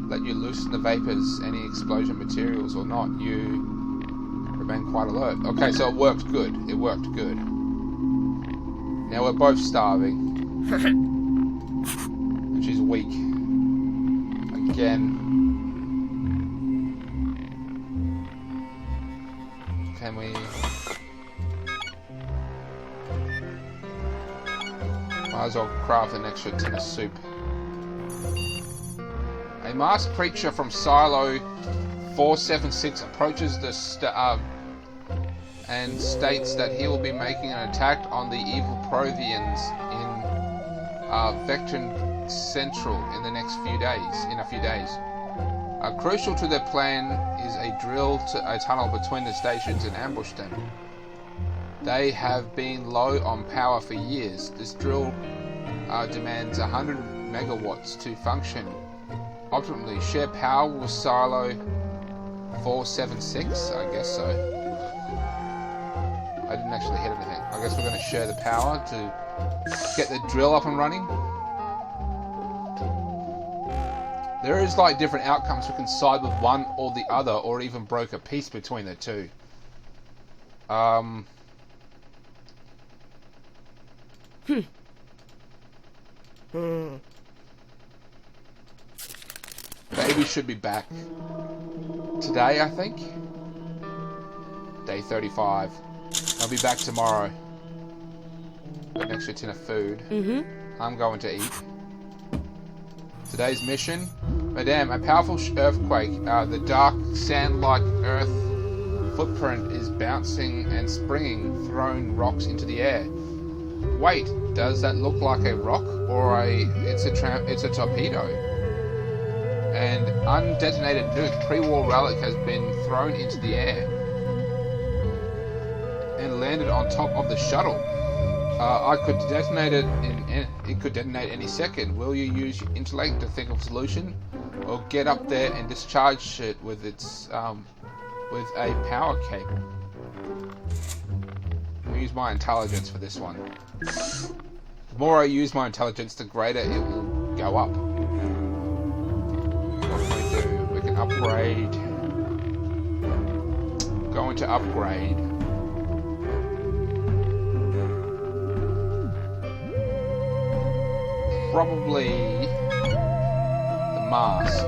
let you loosen the vapors, any explosion materials or not. You remain quite alert. Okay, so it worked good. Now we're both starving. And she's weak. Again. Can we... Might as well craft an extra tin of soup. A masked creature from Silo 476 approaches the and states that he will be making an attack on the evil Provians in Vectron Central in a few days. Crucial to their plan is a drill to a tunnel between the stations and ambush them. They have been low on power for years. This drill demands 100 megawatts to function optimally. Share power with Silo 476? I guess so. I didn't actually hit anything. I guess we're going to share the power to get the drill up and running. There is like different outcomes. We can side with one or the other, or even broker peace between the two. Baby should be back today, I think. Day 35. I'll be back tomorrow. Got an extra tin of food. I'm going to eat. Today's mission. Madame, a powerful earthquake. The dark, sand-like earth footprint is bouncing and springing, throwing rocks into the air. Wait, does that look like a rock or it's a torpedo? An undetonated nuke pre-war relic has been thrown into the air and landed on top of the shuttle. I could detonate it it could detonate any second. Will you use your intellect to think of a solution, or get up there and discharge it with with a power cable? I'll use my intelligence for this one. The more I use my intelligence, the greater it will go up. What can we do? We can upgrade. Going to upgrade. Probably the mask.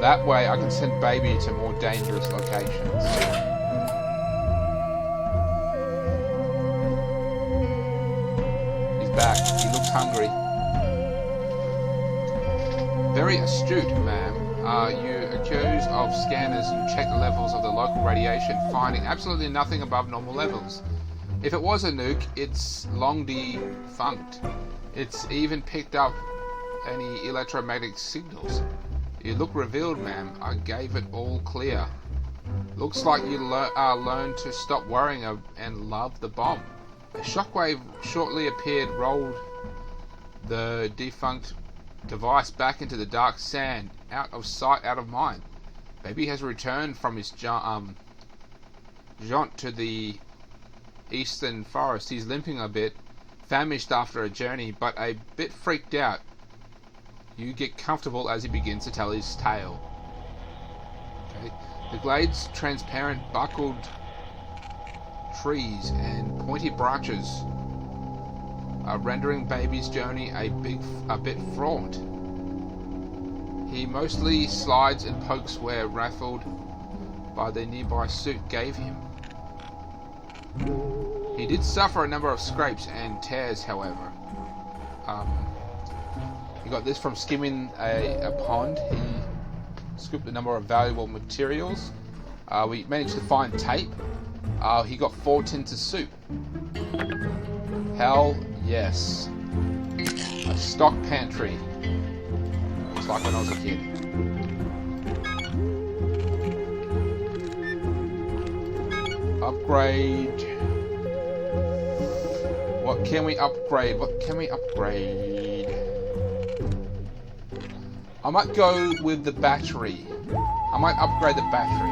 That way I can send Baby to more dangerous locations. He's back. He looks hungry. Very astute, ma'am. You accused of scanners. You checked the levels of the local radiation, finding absolutely nothing above normal levels. If it was a nuke, it's long defunct. It's even picked up any electromagnetic signals. You look revealed, ma'am. I gave it all clear. Looks like you learned to stop worrying and love the bomb. A shockwave shortly appeared, rolled the defunct device back into the dark sand, out of sight, out of mind. Baby has returned from his jaunt to the eastern forest. He's limping a bit, famished after a journey, but a bit freaked out. You get comfortable as he begins to tell his tale. Okay. The glade's transparent, buckled trees and pointy branches are rendering Baby's journey a bit fraught. He mostly slides and pokes where raffled by the nearby suit gave him. He did suffer a number of scrapes and tears, however. He got this from skimming a pond. He scooped a number of valuable materials. We managed to find tape. He got 4 tins of soup. Hell yes. A stock pantry. It's like when I was a kid. Upgrade. What can we upgrade? What can we upgrade? I might go with the battery. I might upgrade the battery.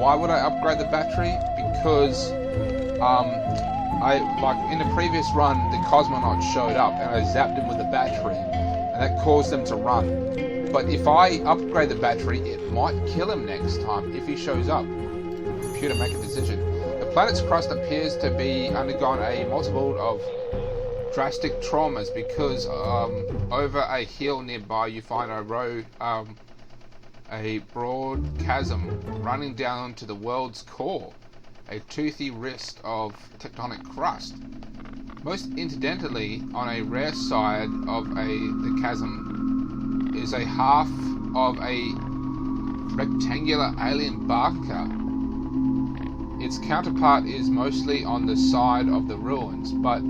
Why would I upgrade the battery? Because in the previous run, the cosmonaut showed up and I zapped him with the battery, and that caused them to run. But if I upgrade the battery, it might kill him next time if he shows up. Computer, make a decision. The planet's crust appears to be undergone a multitude of drastic traumas because over a hill nearby you find a broad chasm running down to the world's core, a toothy wrist of tectonic crust. Most incidentally, on a rare side of the chasm is a half of a rectangular alien barker. Its counterpart is mostly on the side of the ruins, but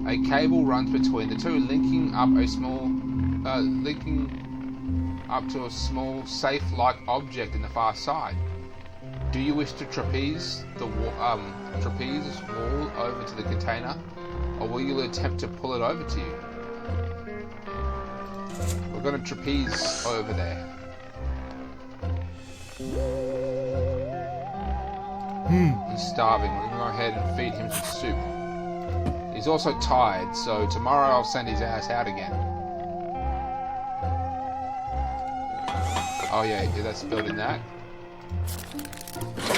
a cable runs between the two, linking up to a small safe-like object in the far side. Do you wish to trapeze the wall over to the container, or will you attempt to pull it over to you? We're going to trapeze over there. He's starving. We're going to go ahead and feed him some soup. He's also tired, so tomorrow I'll send his ass out again. Oh yeah, that's building that.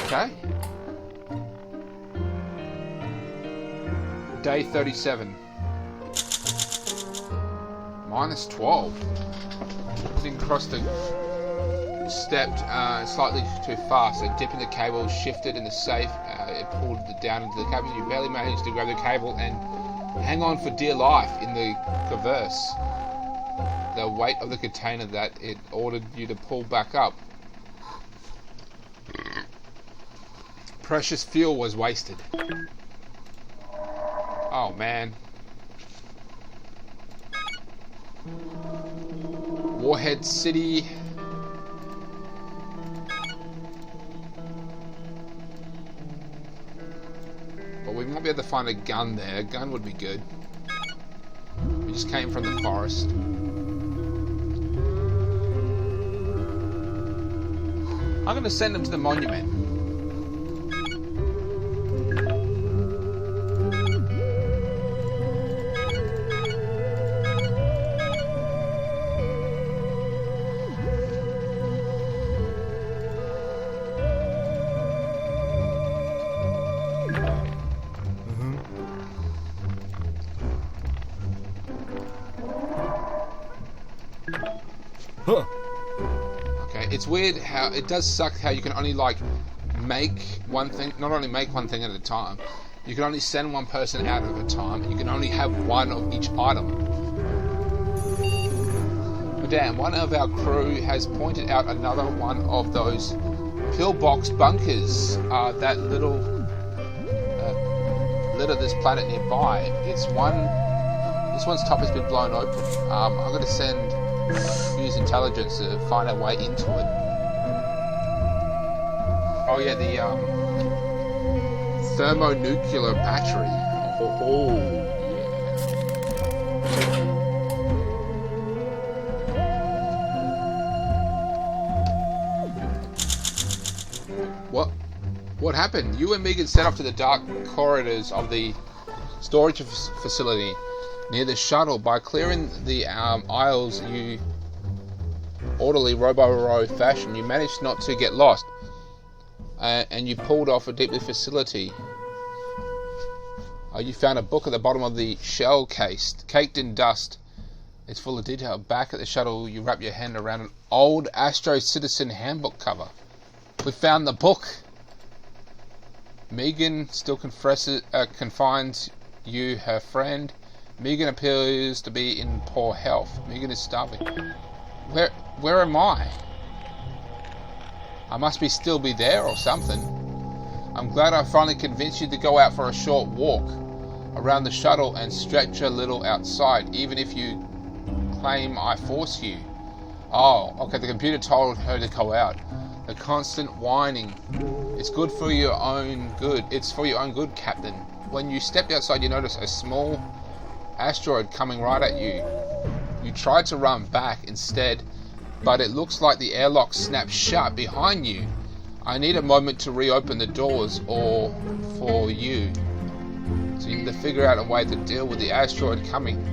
Okay. Day 37. Minus 12. Didn't cross the... Stepped slightly too fast, so dipping the cable shifted in the safe, it pulled it down into the cabin. You barely managed to grab the cable and hang on for dear life in the crevasse. The weight of the container that it ordered you to pull back up. Precious fuel was wasted. Oh man. Warhead City. But we might be able to find a gun there. A gun would be good. We just came from the forest. I'm going to send them to the monument. Huh. Okay, it's weird how it does suck how you can only make one thing, not only make one thing at a time, you can only send one person out at a time, and you can only have one of each item. But damn, one of our crew has pointed out another one of those pillbox bunkers that litter this planet nearby. This one's top has been blown open. I'm going to use intelligence to find our way into it. Oh yeah, the thermonuclear battery. Oh yeah. What? What happened? You and Megan set off to the dark corridors of the storage facility near the shuttle. By clearing the aisles, you orderly row-by-row fashion, you managed not to get lost, and you pulled off a deeply facility. You found a book at the bottom of the shell case, caked in dust. It's full of detail. Back at the shuttle, you wrap your hand around an old Astro Citizen handbook cover. We found the book. Megan still confines you, her friend. Megan appears to be in poor health. Megan is starving. Where am I? I must still be there or something. I'm glad I finally convinced you to go out for a short walk around the shuttle and stretch a little outside, even if you claim I force you. Oh, okay, the computer told her to go out. The constant whining. It's good for your own good. It's for your own good, Captain. When you stepped outside, you noticed a small asteroid coming right at you. You tried to run back instead, but it looks like the airlock snapped shut behind you. I need a moment to reopen the doors, or for you. So you need to figure out a way to deal with the asteroid coming.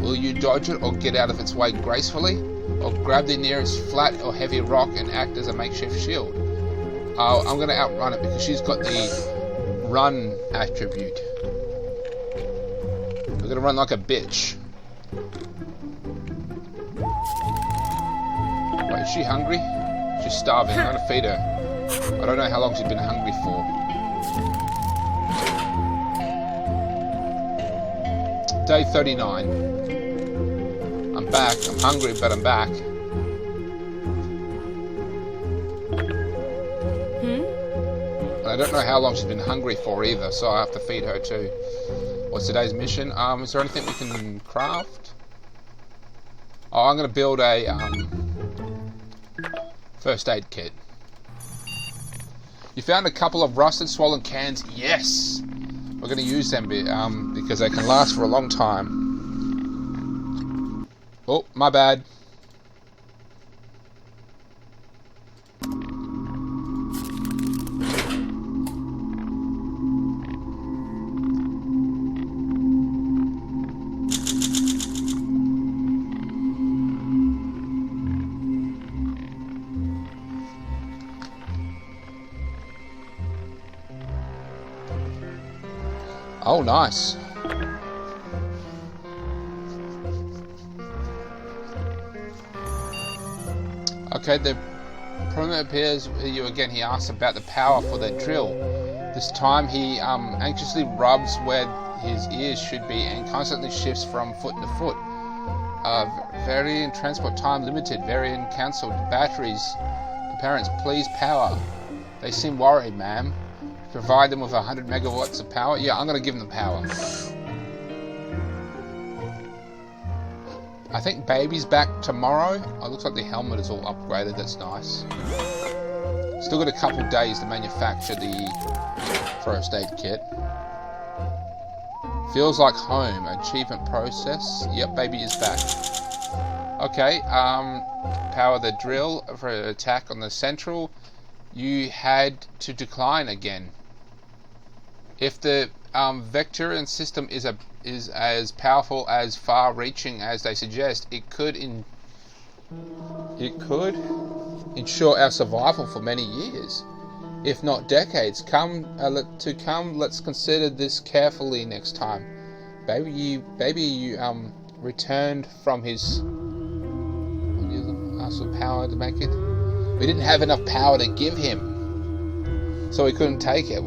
Will you dodge it or get out of its way gracefully? Or grab the nearest flat or heavy rock and act as a makeshift shield? I'm going to outrun it because she's got the run attribute. We're going to run like a bitch. Wait, is she hungry? She's starving. I'm going to feed her. I don't know how long she's been hungry for. Day 39. I'm back. I'm hungry, but I'm back. I don't know how long she's been hungry for either, so I have to feed her too. What's today's mission? Is there anything we can craft? Oh, I'm going to build a first aid kit. You found a couple of rusted, swollen cans. Yes! We're going to use them because they can last for a long time. Oh, my bad. Oh, nice. Okay, the problem appears you again. He asks about the power for the drill. This time he anxiously rubs where his ears should be and constantly shifts from foot to foot. Variant transport time limited. Variant cancelled. Batteries. The parents, please power. They seem worried, ma'am. Provide them with 100 megawatts of power. Yeah, I'm going to give them the power. I think baby's back tomorrow. Oh, looks like the helmet is all upgraded. That's nice. Still got a couple days to manufacture the first aid kit. Feels like home. Achievement process. Yep, baby is back. Okay, power the drill for an attack on the central. You had to decline again. If the vector and system is as powerful as far-reaching as they suggest, it could ensure our survival for many years, if not decades. Let's consider this carefully next time. Baby, you returned from his. Asked for power to make it. We didn't have enough power to give him, so he couldn't take it,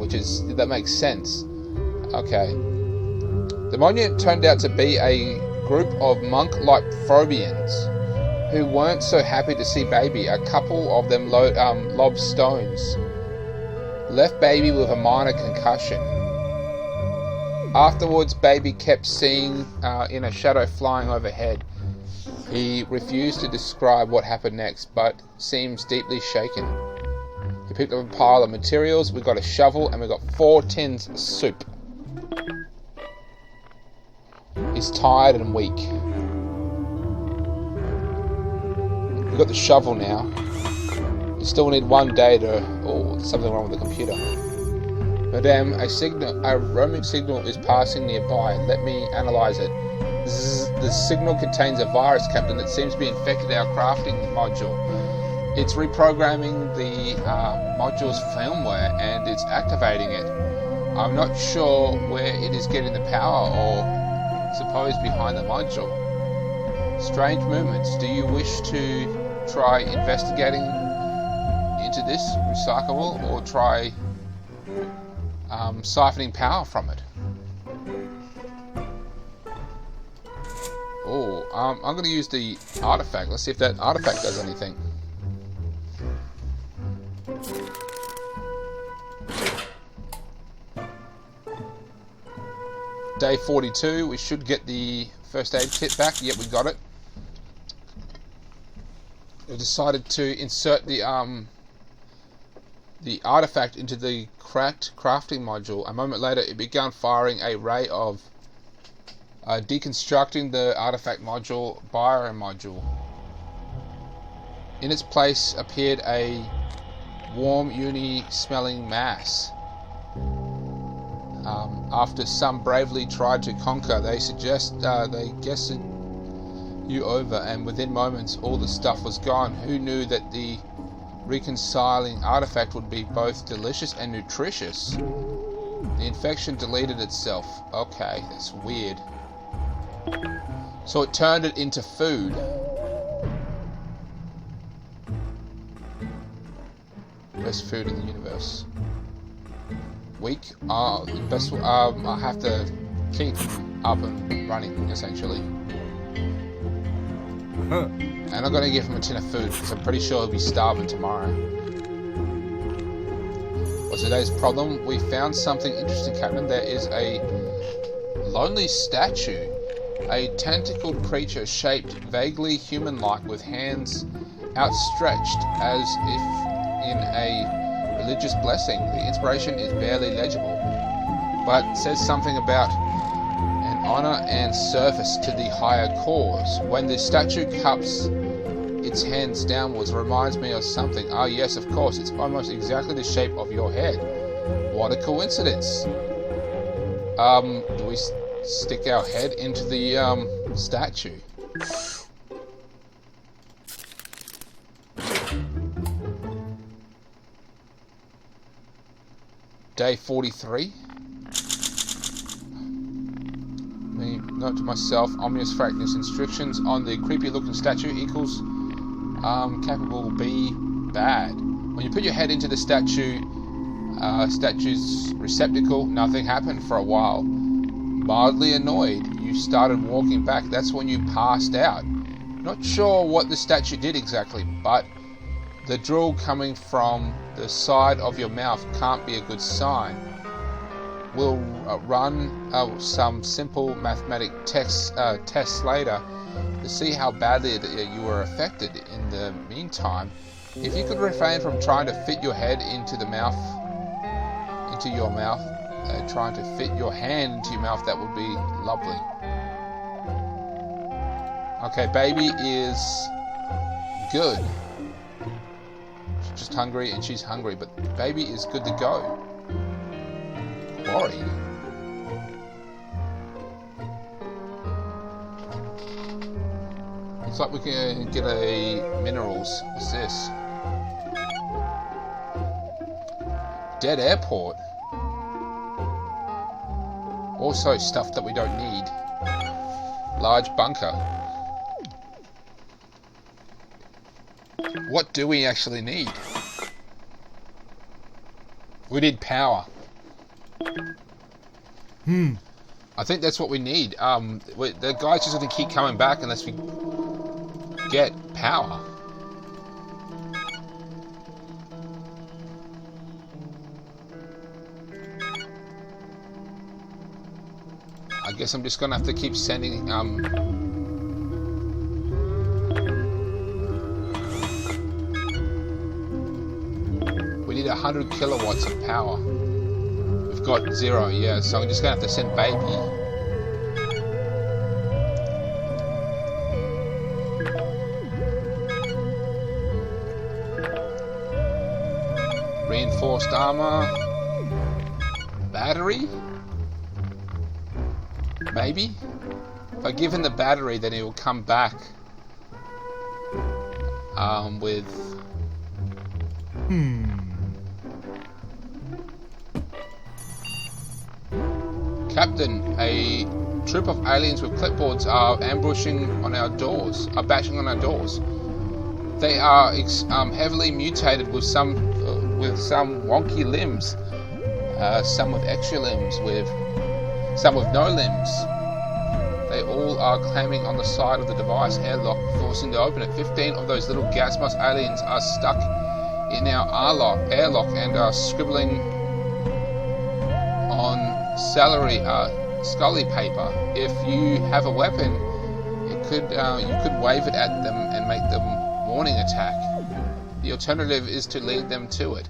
that makes sense. Okay. The monument turned out to be a group of monk-like Phrobians who weren't so happy to see baby. A couple of them lobbed stones. Left baby with a minor concussion. Afterwards, baby kept seeing in a shadow flying overhead. He refused to describe what happened next, but seems deeply shaken. He picked up a pile of materials. We got a shovel and we got 4 tins of soup. He's tired and weak. We got the shovel now. We still need 1 day to... Oh, something wrong with the computer. Madame, a roaming signal is passing nearby. Let me analyze it. The signal contains a virus, Captain, that seems to be infected our crafting module. It's reprogramming the module's firmware and it's activating it. I'm not sure where it is getting the power or suppose behind the module. Strange movements. Do you wish to try investigating into this recyclable or try siphoning power from it? Oh, I'm going to use the artifact. Let's see if that artifact does anything. Day 42, we should get the first aid kit back. Yep, we got it. We decided to insert the artifact into the cracked crafting module. A moment later, it began firing a ray of deconstructing the artifact module, bio module. In its place appeared a warm, uni-smelling mass. After some bravely tried to conquer, they guessed you over, and within moments all the stuff was gone. Who knew that the reconciling artifact would be both delicious and nutritious? The infection deleted itself. Okay, that's weird. So it turned it into food. Best food in the universe. Weak? Best. I have to keep up and running, essentially. And I'm going to give him a tin of food because I'm pretty sure he'll be starving tomorrow. What's today's problem? We found something interesting, Captain. There is a lonely statue. A tentacled creature shaped vaguely human-like with hands outstretched as if in a religious blessing. The inspiration is barely legible, but says something about an honor and service to the higher cause. When the statue cups its hands downwards, reminds me of something. Ah, yes, of course, it's almost exactly the shape of your head. What a coincidence. Do we stick our head into the statue? Day 43. Note to myself, ominous fractness instructions on the creepy looking statue equals capable B bad. When you put your head into the statue's receptacle, nothing happened for a while. Mildly annoyed, you started walking back. That's when you passed out. Not sure what the statue did exactly, but the drool coming from the side of your mouth can't be a good sign. We'll run some simple mathematic tests later to see how badly you were affected. In the meantime, if you could refrain from trying to fit your head into your mouth, trying to fit your hand into your mouth, that would be lovely. Okay, baby is good. She's just hungry, and she's hungry, but baby is good to go. Quarry. Looks like we can get a minerals. What's this? Dead airport. Also stuff that we don't need. Large bunker. What do we actually need? We need power. I think that's what we need. The guy's just going to keep coming back unless we get power. I guess I'm just going to have to keep sending... we need 100 kilowatts of power. We've got 0, yeah, so I'm just going to have to send baby. reinforced armor. Battery? Maybe? If I give him the battery, then he will come back with... Captain, a troop of aliens with clipboards are ambushing on our doors, are bashing on our doors. They are heavily mutated with some wonky limbs, some with extra limbs, some with no limbs. They all are clamming on the side of the device airlock, forcing to open it. 15 of those little gas mask aliens are stuck in our airlock and are scribbling on scully paper. If you have a weapon, you could wave it at them and make them warning attack. The alternative is to lead them to it.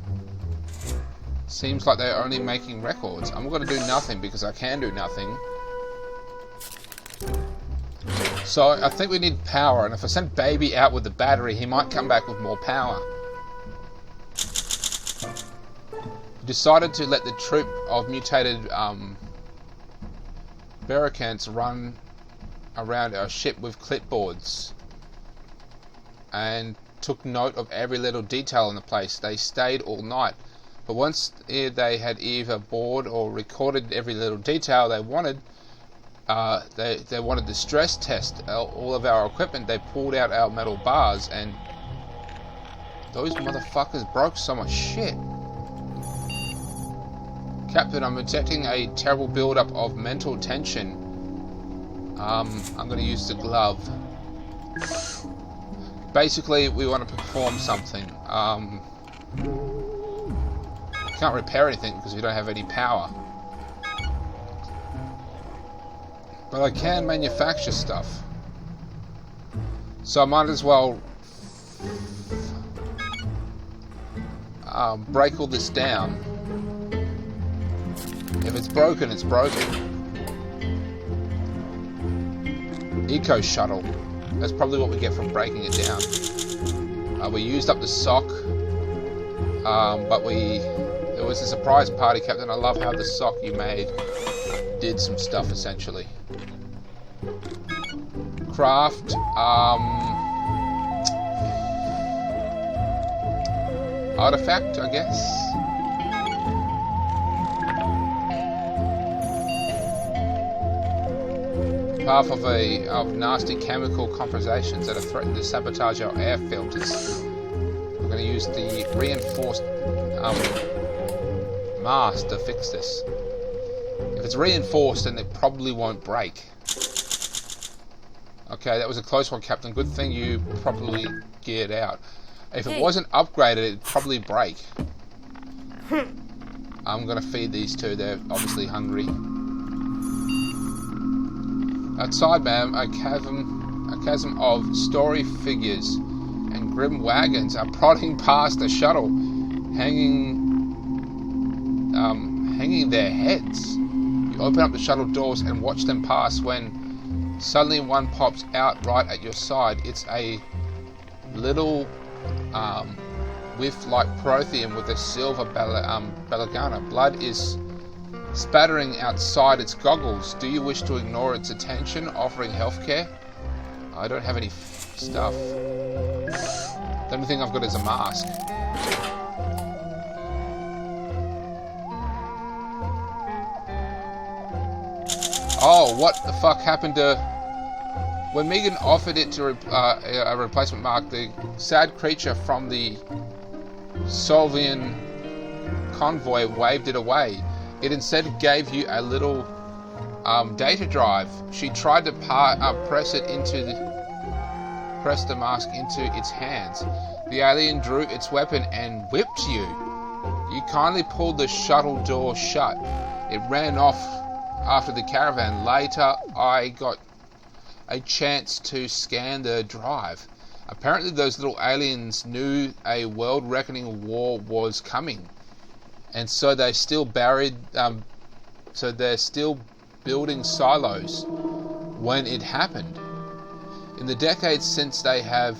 Seems like they're only making records. I'm going to do nothing because I can do nothing. So I think we need power, and if I send Baby out with the battery, he might come back with more power. We decided to let the troop of mutated Barricants run around our ship with clipboards and took note of every little detail in the place. They stayed all night, but once they had either bored or recorded every little detail they wanted, they wanted to stress test all of our equipment. They pulled out our metal bars, and those motherfuckers broke so much shit. Captain, I'm detecting a terrible build-up of mental tension. I'm going to use the glove. Basically, we want to perform something. Can't repair anything because we don't have any power. But I can manufacture stuff. So I might as well break all this down. If it's broken, it's broken. Eco shuttle. That's probably what we get from breaking it down. We used up the sock, but there was a surprise party, Captain. I love how the sock you made did some stuff, essentially. Craft, artifact, I guess. Half of nasty chemical compositions that are threatening to sabotage our air filters. We're going to use the reinforced mask to fix this. If it's reinforced, then it probably won't break. Okay, that was a close one, Captain. Good thing you properly geared out. If it wasn't upgraded, it'd probably break. I'm going to feed these two. They're obviously hungry. Outside, ma'am, a chasm of story figures and grim wagons are prodding past the shuttle, hanging their heads. You open up the shuttle doors and watch them pass when suddenly one pops out right at your side. It's a little whiff like Prothean with a silver belagana. Blood is spattering outside its goggles. Do you wish to ignore its attention, offering healthcare? I don't have any stuff. The only thing I've got is a mask. Oh, what the fuck happened to... When Megan offered it to a replacement mark, the sad creature from the Solvian convoy waved it away. It instead gave you a little data drive. She tried to press the mask into its hands. The alien drew its weapon and whipped you. You kindly pulled the shuttle door shut. It ran off after the caravan. Later, I got a chance to scan the drive. Apparently, those little aliens knew a world-reckoning war was coming. And so they still so they're still building silos when it happened. In the decades since, they have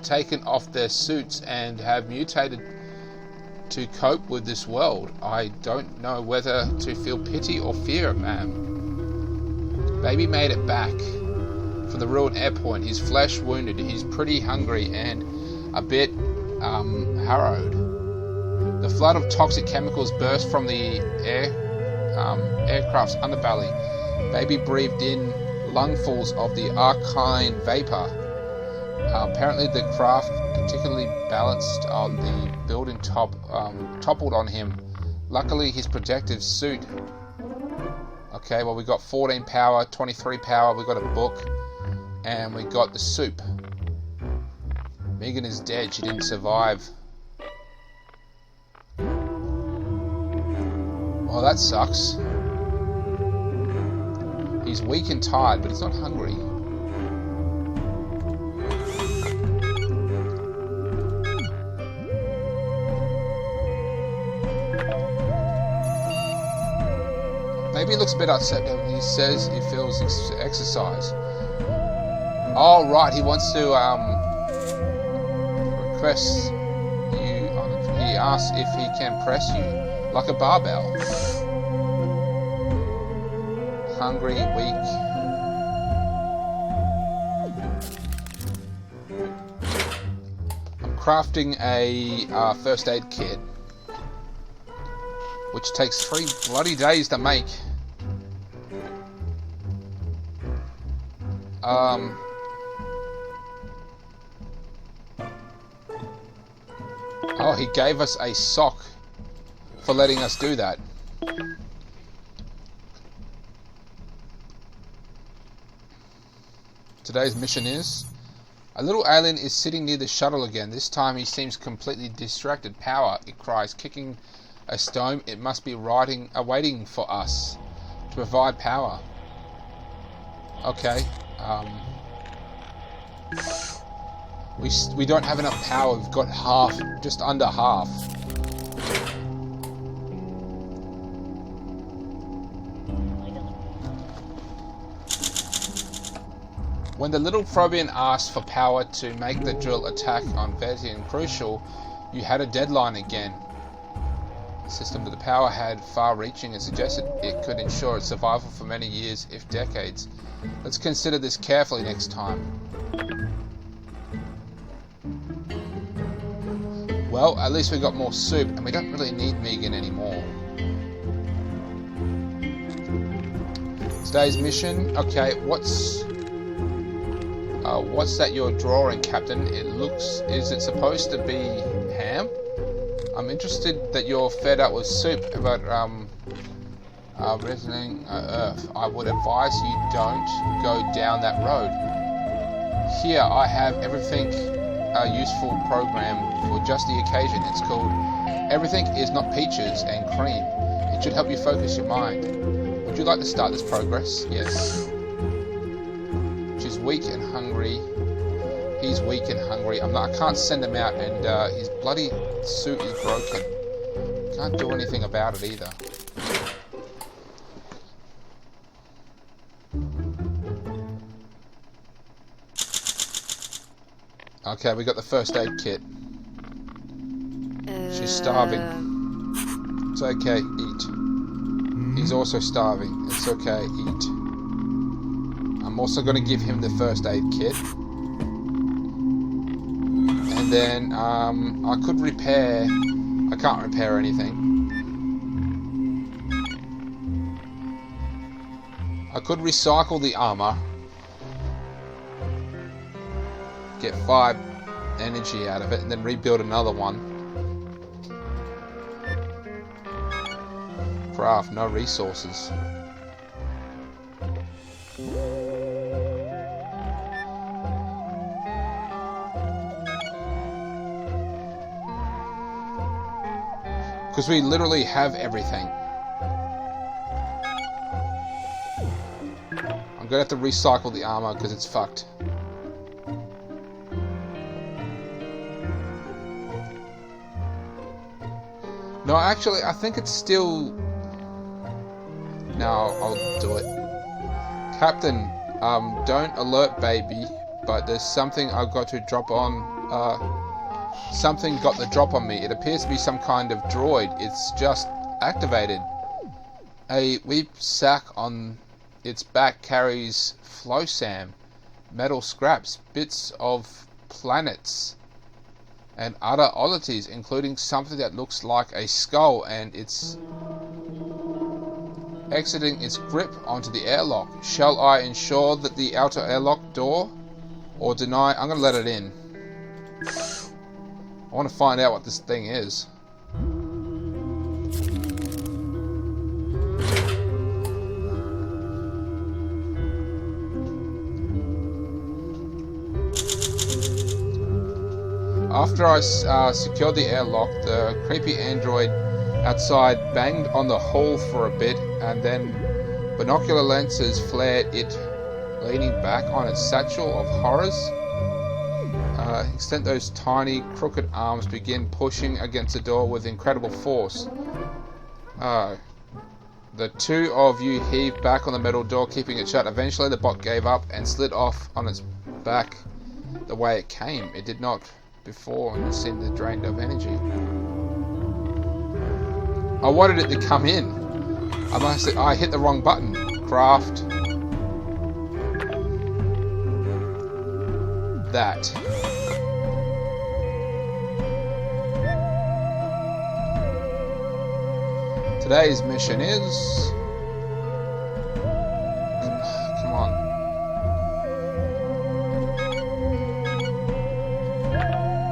taken off their suits and have mutated to cope with this world. I don't know whether to feel pity or fear, ma'am. Baby made it back from the ruined airport. His flesh wounded. He's pretty hungry and a bit harrowed. The flood of toxic chemicals burst from the aircraft's underbelly. Baby breathed in lungfuls of the arcane vapor. Apparently the craft, particularly balanced on the building top, toppled on him. Luckily his protective suit. Okay, well we got 14 power, 23 power, we got a book, and we got the soup. Megan is dead, she didn't survive. Well, that sucks. He's weak and tired, but he's not hungry. Maybe he looks a bit upset when he says he feels exercise. Oh, right, he wants to request you. He asks if he can press you like a barbell. Hungry, weak. I'm crafting a first aid kit, which takes 3 bloody days to make. Oh, he gave us a sock for letting us do that. Today's mission is... A little alien is sitting near the shuttle again. This time he seems completely distracted. Power, it cries, kicking a stone. It must be waiting for us to provide power. Okay. We don't have enough power. We've got half, just under half. When the little Probian asked for power to make the drill attack on Vetian crucial, you had a deadline again. The system with the power had far-reaching and suggested it could ensure its survival for many years, if decades. Let's consider this carefully next time. Well, at least we got more soup, and we don't really need Megan anymore. Today's mission. Okay, what's that you're drawing, Captain? It looks... Is it supposed to be ham? I'm interested that you're fed up with soup, but visiting Earth. I would advise you don't go down that road. Here, I have everything useful program for just the occasion. It's called Everything is Not Peaches and Cream. It should help you focus your mind. Would you like to start this progress? Yes. She's weak and hungry. He's weak and hungry. I can't send him out, and his bloody suit is broken. Can't do anything about it either. Okay, we got the first aid kit. She's starving. It's okay, eat. He's also starving. It's okay, eat. I'm also going to give him the first aid kit. And then, I could repair... I can't repair anything. I could recycle the armor. Get 5 energy out of it, and then rebuild another one. Craft, no resources. Because we literally have everything. I'm gonna have to recycle the armor because it's fucked. No, actually, I think it's still... No, I'll do it. Captain, don't alert baby, but there's something I've got to drop on Something got the drop on me. It appears to be some kind of droid. It's just activated. A weep sack on its back carries flowsam, metal scraps, bits of planets, and other oddities, including something that looks like a skull, and it's exiting its grip onto the airlock. Shall I ensure that the outer airlock door, or deny? I'm going to let it in. I want to find out what this thing is. After I secured the airlock, the creepy android outside banged on the hull for a bit, and then binocular lenses flared it, leaning back on its satchel of horrors. Extend those tiny, crooked arms, begin pushing against the door with incredible force. The two of you heaved back on the metal door, keeping it shut. Eventually, the bot gave up and slid off on its back the way it came. It did not before, and it seemed drained of energy. I wanted it to come in. I hit the wrong button. Craft. That. Today's mission is... Come on.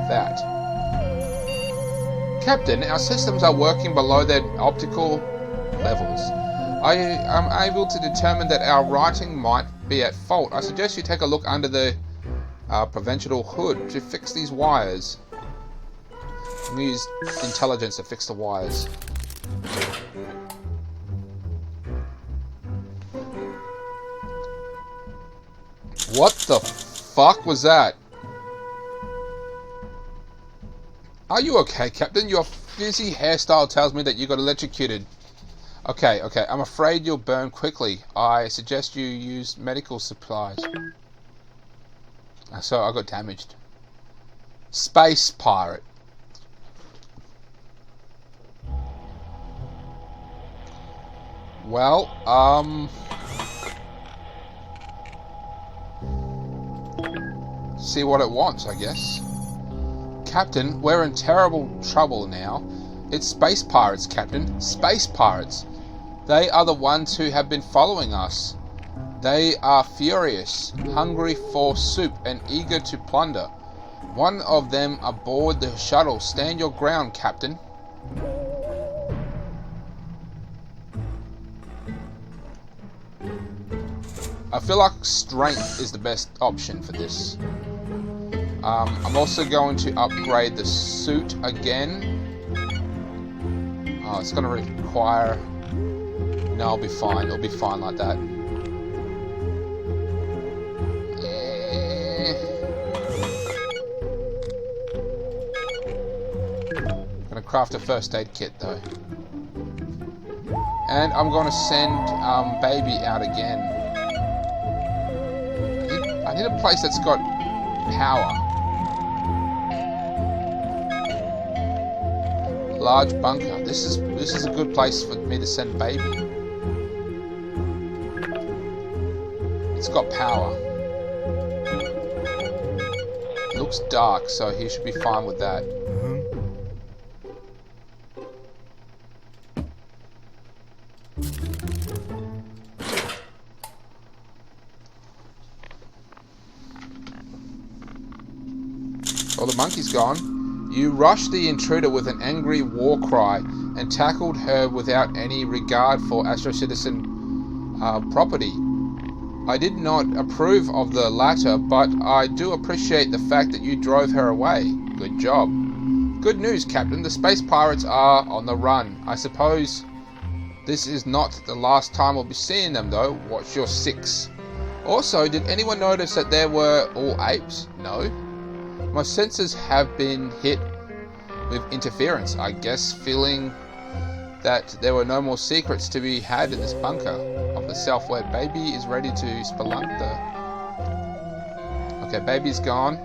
That. Captain, our systems are working below their optical levels. I am able to determine that our writing might be at fault. I suggest you take a look under the provincial hood to fix these wires. I'm going to use intelligence to fix the wires. What the fuck was that? Are you okay, Captain? Your fizzy hairstyle tells me that you got electrocuted. Okay. I'm afraid you'll burn quickly. I suggest you use medical supplies. So I got damaged. Space pirate. Well, see what it wants, I guess. Captain, we're in terrible trouble now. It's space pirates, Captain. Space pirates. They are the ones who have been following us. They are furious, hungry for soup, and eager to plunder. One of them aboard the shuttle. Stand your ground, Captain. I feel like strength is the best option for this. I'm also going to upgrade the suit again. Oh, it's going to require... No, I'll be fine. It'll be fine like that. Gonna craft a first aid kit though. And I'm going to send Baby out again. I need a place that's got power. Large bunker. This is a good place for me to send Baby. It's got power. It looks dark, so he should be fine with that. Well, the monkey's gone. You rushed the intruder with an angry war cry and tackled her without any regard for Astro Citizen property. I did not approve of the latter, but I do appreciate the fact that you drove her away. Good job. Good news, Captain. The space pirates are on the run. I suppose this is not the last time we'll be seeing them, though. Watch your six. Also, did anyone notice that there were all apes? No. My senses have been hit with interference, I guess, feeling that there were no more secrets to be had in this bunker of the self where Baby is ready to spelunk the... Okay, Baby's gone.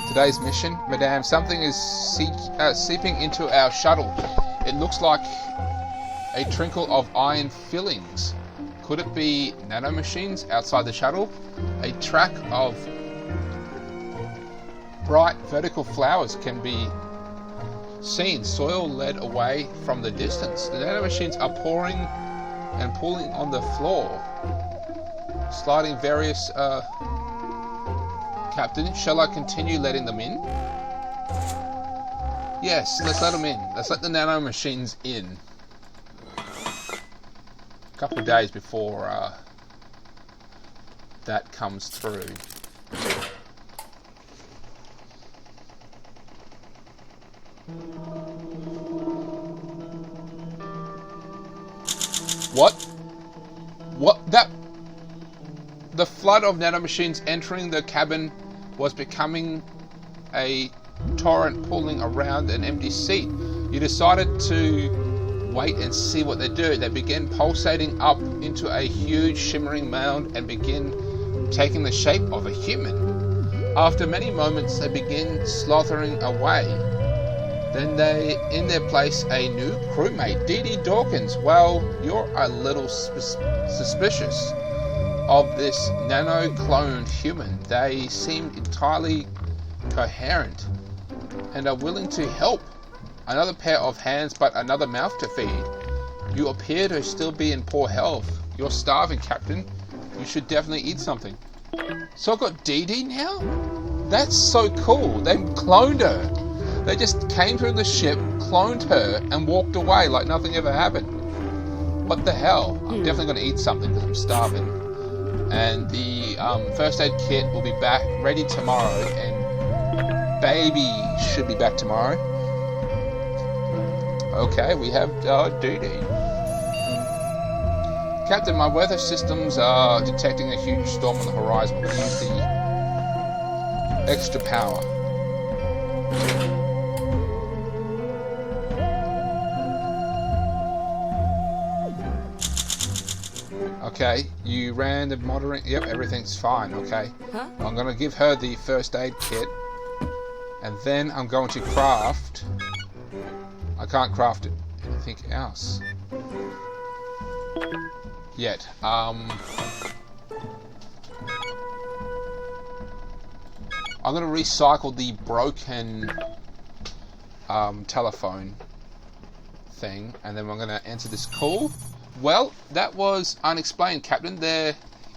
Today's mission, Madame, something is seeping into our shuttle. It looks like a trickle of iron fillings. Could it be nanomachines outside the shuttle? A track of bright vertical flowers can be seen, soil led away from the distance. The nanomachines are pouring and pulling on the floor, sliding various... Captain, shall I continue letting them in? Yes, let's let them in. Let's let the nanomachines in. A couple of days before that comes through. What? The flood of nanomachines entering the cabin was becoming a torrent pulling around an empty seat. You decided to wait and see what they do. They begin pulsating up into a huge shimmering mound and begin taking the shape of a human. After many moments, they begin slothering away. Then in their place, a new crewmate, Dee Dee Dawkins. Well, you're a little suspicious of this nano-cloned human. They seem entirely coherent and are willing to help. Another pair of hands, but another mouth to feed. You appear to still be in poor health. You're starving, Captain. You should definitely eat something. So I've got Dee Dee now? That's so cool. They cloned her. They just came through the ship, cloned her, and walked away like nothing ever happened. What the hell? I'm definitely going to eat something because I'm starving. And the first aid kit will be back ready tomorrow, and baby should be back tomorrow. Okay, we have Dee Dee. Captain, my weather systems are detecting a huge storm on the horizon. We'll use the extra power. Okay, you ran the monitoring. Yep, everything's fine. Okay, Huh? I'm going to give her the first aid kit, and then I'm going to craft. I can't craft anything else yet. I'm going to recycle the broken telephone thing, and then I'm going to enter this call. Well, that was unexplained, Captain.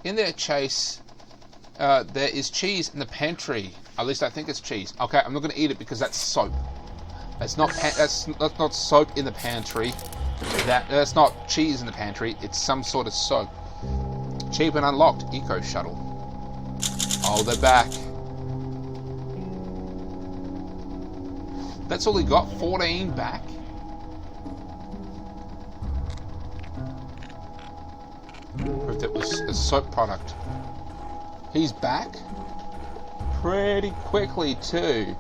In their chase, there is cheese in the pantry. At least I think it's cheese. Okay, I'm not going to eat it because that's soap. That's not soap in the pantry. That's not cheese in the pantry. It's some sort of soap. Cheap and unlocked. Eco shuttle. Oh, they're back. That's all he got. 14 back. If it was a soap product. He's back pretty quickly too.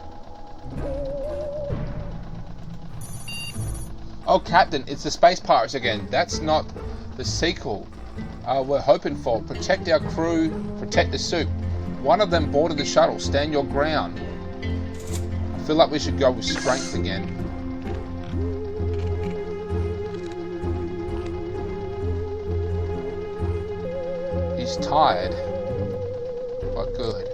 Oh, Captain, it's the Space Pirates again. That's not the sequel we're hoping for. Protect our crew, protect the soup. One of them boarded the shuttle. Stand your ground. I feel like we should go with strength again. He's tired, but good.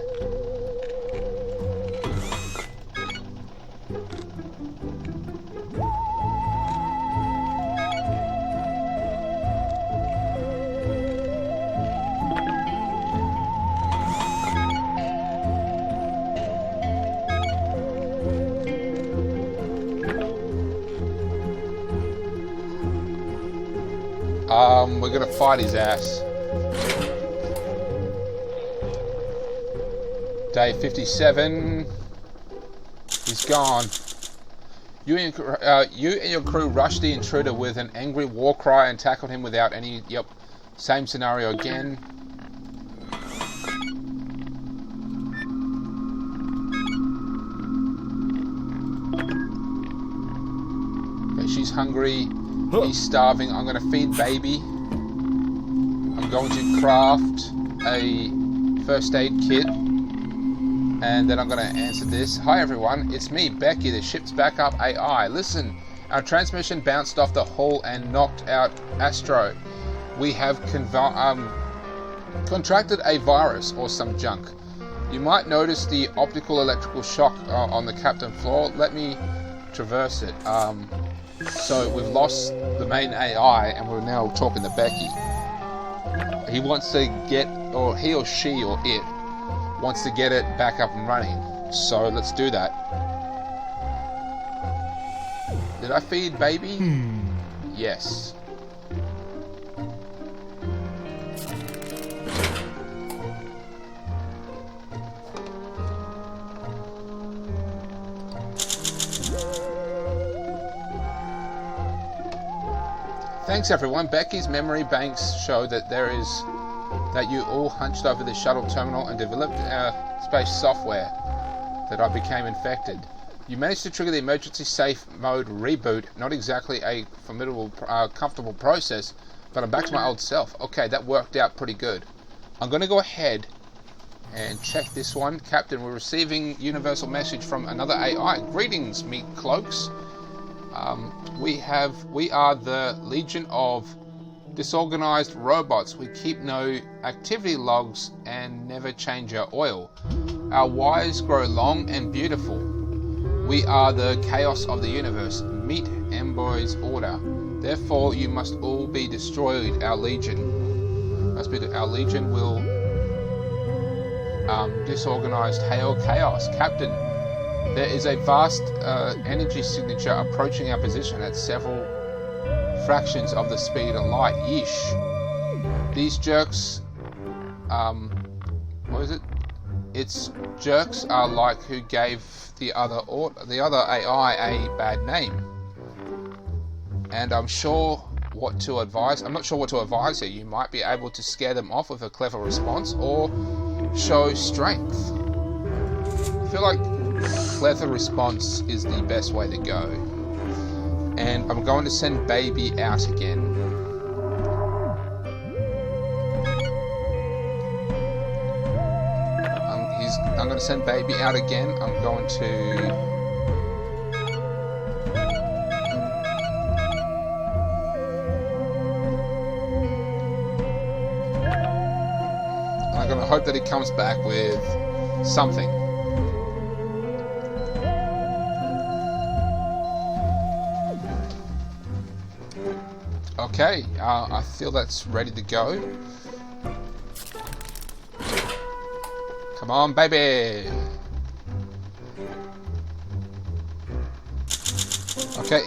We're gonna fight his ass. Day 57. He's gone. You and your crew rushed the intruder with an angry war cry and tackled him without any... Yep. Same scenario again. Okay, she's hungry. He's starving. I'm going to feed baby. I'm going to craft a first aid kit. And then I'm going to answer this. Hi everyone, it's me, Becky, the ship's backup AI. Listen, our transmission bounced off the hull and knocked out Astro. We have contracted a virus or some junk. You might notice the optical electrical shock on the captain floor. Let me traverse it. So we've lost the main AI and we're now talking to Becky. He wants to get, or he or she or it wants to get it back up and running. So let's do that. Did I feed baby? Yes. Thanks everyone. Becky's memory banks show that that you all hunched over the shuttle terminal and developed space software that I became infected. You managed to trigger the emergency safe mode reboot. Not exactly a formidable, comfortable process, but I'm back to my old self. Okay, that worked out pretty good. I'm going to go ahead and check this one. Captain, we're receiving universal message from another AI. Greetings, meat cloaks. We are the Legion of Disorganized Robots. We keep no activity logs and never change our oil. Our wires grow long and beautiful. We are the chaos of the universe. Meet Amboy's order. Therefore, you must all be destroyed. Our Legion will disorganized hail chaos. Captain, there is a vast energy signature approaching our position at several fractions of the speed of light. Yeesh. These jerks, what is it? Its jerks are like who gave the other AI a bad name. And I'm not sure what to advise here. You might be able to scare them off with a clever response or show strength. I feel like clever response is the best way to go. And I'm going to send baby out again. I'm going to send baby out again. I'm going to hope that he comes back with something. Okay, I feel that's ready to go. Come on, baby! Okay.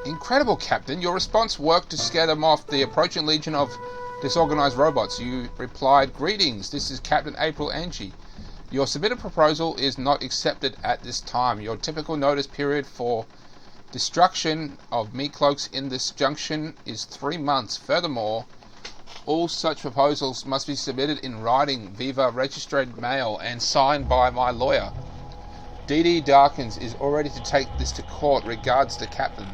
Incredible, Captain. Your response worked to scare them off the approaching legion of disorganized robots. You replied, "Greetings, this is Captain April Angie. Your submitted proposal is not accepted at this time. Your typical notice period for destruction of meat cloaks in this junction is 3 months. Furthermore, all such proposals must be submitted in writing via registered mail and signed by my lawyer. D.D. Darkins is already to take this to court. Regards to Captain."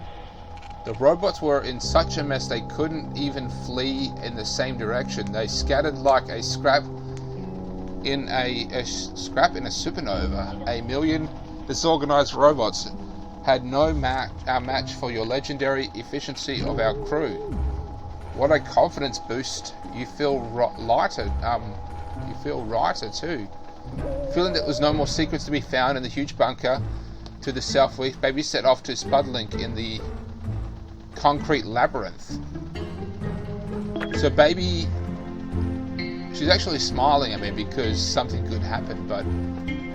The robots were in such a mess they couldn't even flee in the same direction. They scattered like a scrap in a supernova. 1 million disorganized robots had no match for your legendary efficiency of our crew. What a confidence boost. You feel lighter. You feel lighter too. Feeling that there was no more secrets to be found in the huge bunker to the southwest, baby set off to Spudlink in the concrete labyrinth. So baby, she's actually smiling at me because something good happened, but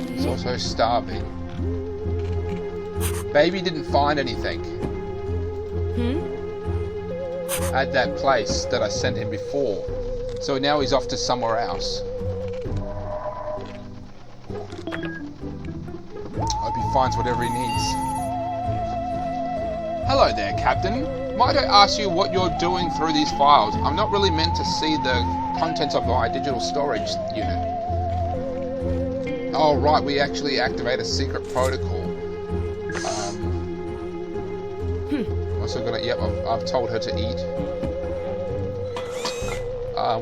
she's also starving. Baby didn't find anything at that place that I sent him before, so now he's off to somewhere else. Hope he finds whatever he needs. Hello there, Captain. Might I ask you what you're doing through these files? I'm not really meant to see the contents of my digital storage unit. Oh right, we actually activate a secret protocol. Also gonna, yep, I've told her to eat.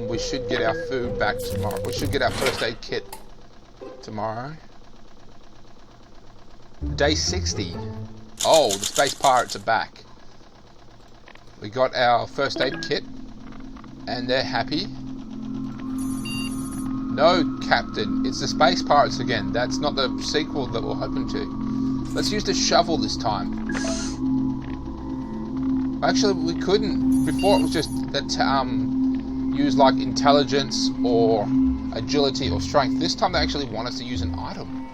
We should get our food back tomorrow. We should get our first aid kit tomorrow. Day 60. Oh, the space pirates are back. We got our first aid kit, and they're happy. No, Captain, it's the space pirates again. That's not the sequel that we're hoping to. Let's use the shovel this time. Actually, we couldn't. Before it was just that use like intelligence or agility or strength. This time they actually want us to use an item.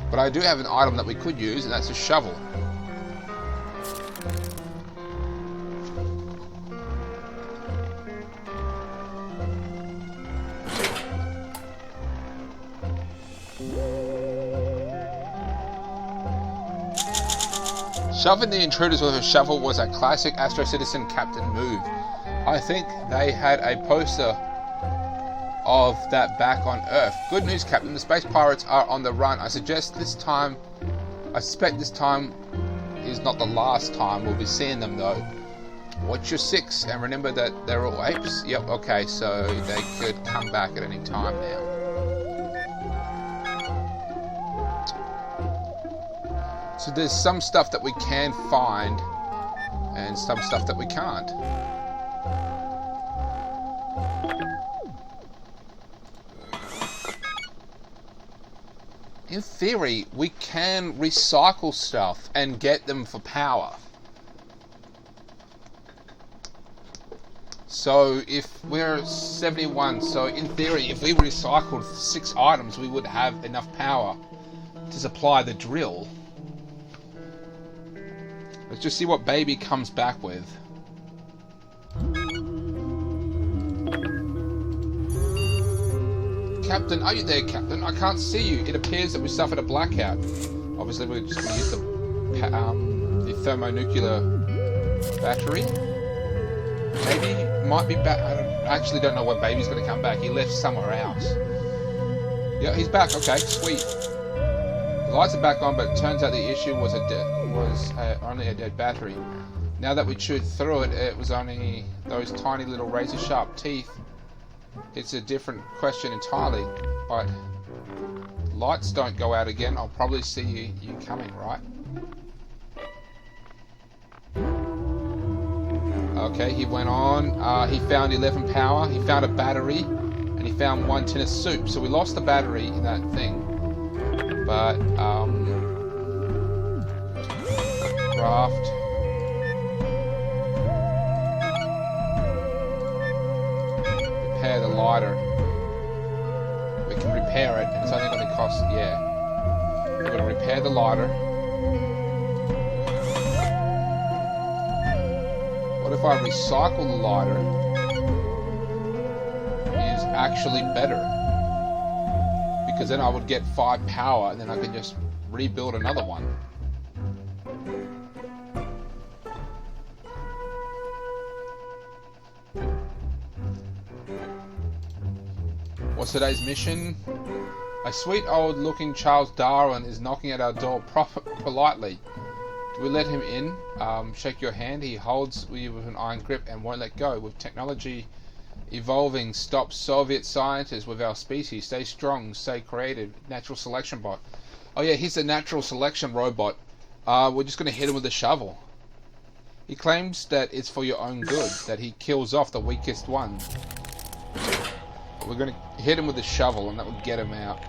But I do have an item that we could use, and that's a shovel. Shoving the intruders with a shovel was a classic Astro Citizen Captain move. I think they had a poster of that back on Earth. Good news, Captain. The space pirates are on the run. I suspect this time is not the last time we'll be seeing them, though. Watch your six, and remember that they're all apes. Yep, okay, so they could come back at any time now. So there's some stuff that we can find, and some stuff that we can't. In theory, we can recycle stuff and get them for power. So if we're 71, so in theory, if we recycled 6 items, we would have enough power to supply the drill. Let's just see what baby comes back with. Captain, are you there, Captain? I can't see you. It appears that we suffered a blackout. Obviously, we're just going to use the thermonuclear battery. Baby might be back. I actually don't know when baby's going to come back. He left somewhere else. Yeah, he's back. Okay, sweet. The lights are back on, but it turns out the issue was only a dead battery. Now that we chewed through it, it was only those tiny little razor-sharp teeth. It's a different question entirely, but lights don't go out again. I'll probably see you coming, right? Okay, he went on. He found 11 power. He found a battery, and he found 1 tin of soup. So we lost the battery in that thing. But, craft. Repair the lighter. We can repair it, and it's only going to cost, yeah. We're going to repair the lighter. What if I recycle the lighter? Is actually better. Because then I would get 5 power, and then I could just rebuild another one. What's today's mission? A sweet old looking Charles Darwin is knocking at our door politely. Do we let him in? Shake your hand. He holds you with an iron grip and won't let go. With technology evolving, stop Soviet scientists with our species. Stay strong, stay creative. Natural selection bot. Oh yeah, he's a natural selection robot. We're just going to hit him with a shovel. He claims that it's for your own good, that he kills off the weakest one. We're going to hit him with a shovel, and that will get him out.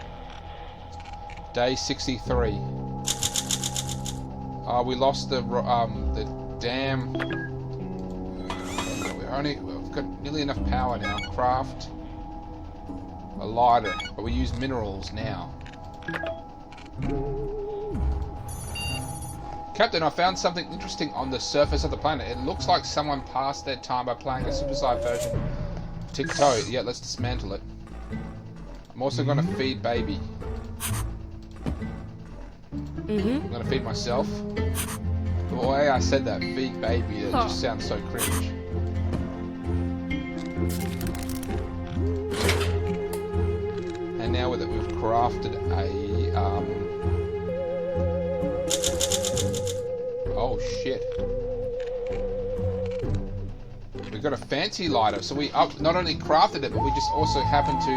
Day 63. We lost the dam. We've got nearly enough power now. Craft a lighter, but we use minerals now. Captain, I found something interesting on the surface of the planet. It looks like someone passed their time by playing a supersized version of Tic-Tac. Yeah, let's dismantle it. I'm also going to feed baby. I'm going to feed myself. The way I said that, feed baby, it just sounds so cringe. And now with it, we've crafted a... oh shit. We got a fancy lighter, so we not only crafted it, but we just also happened to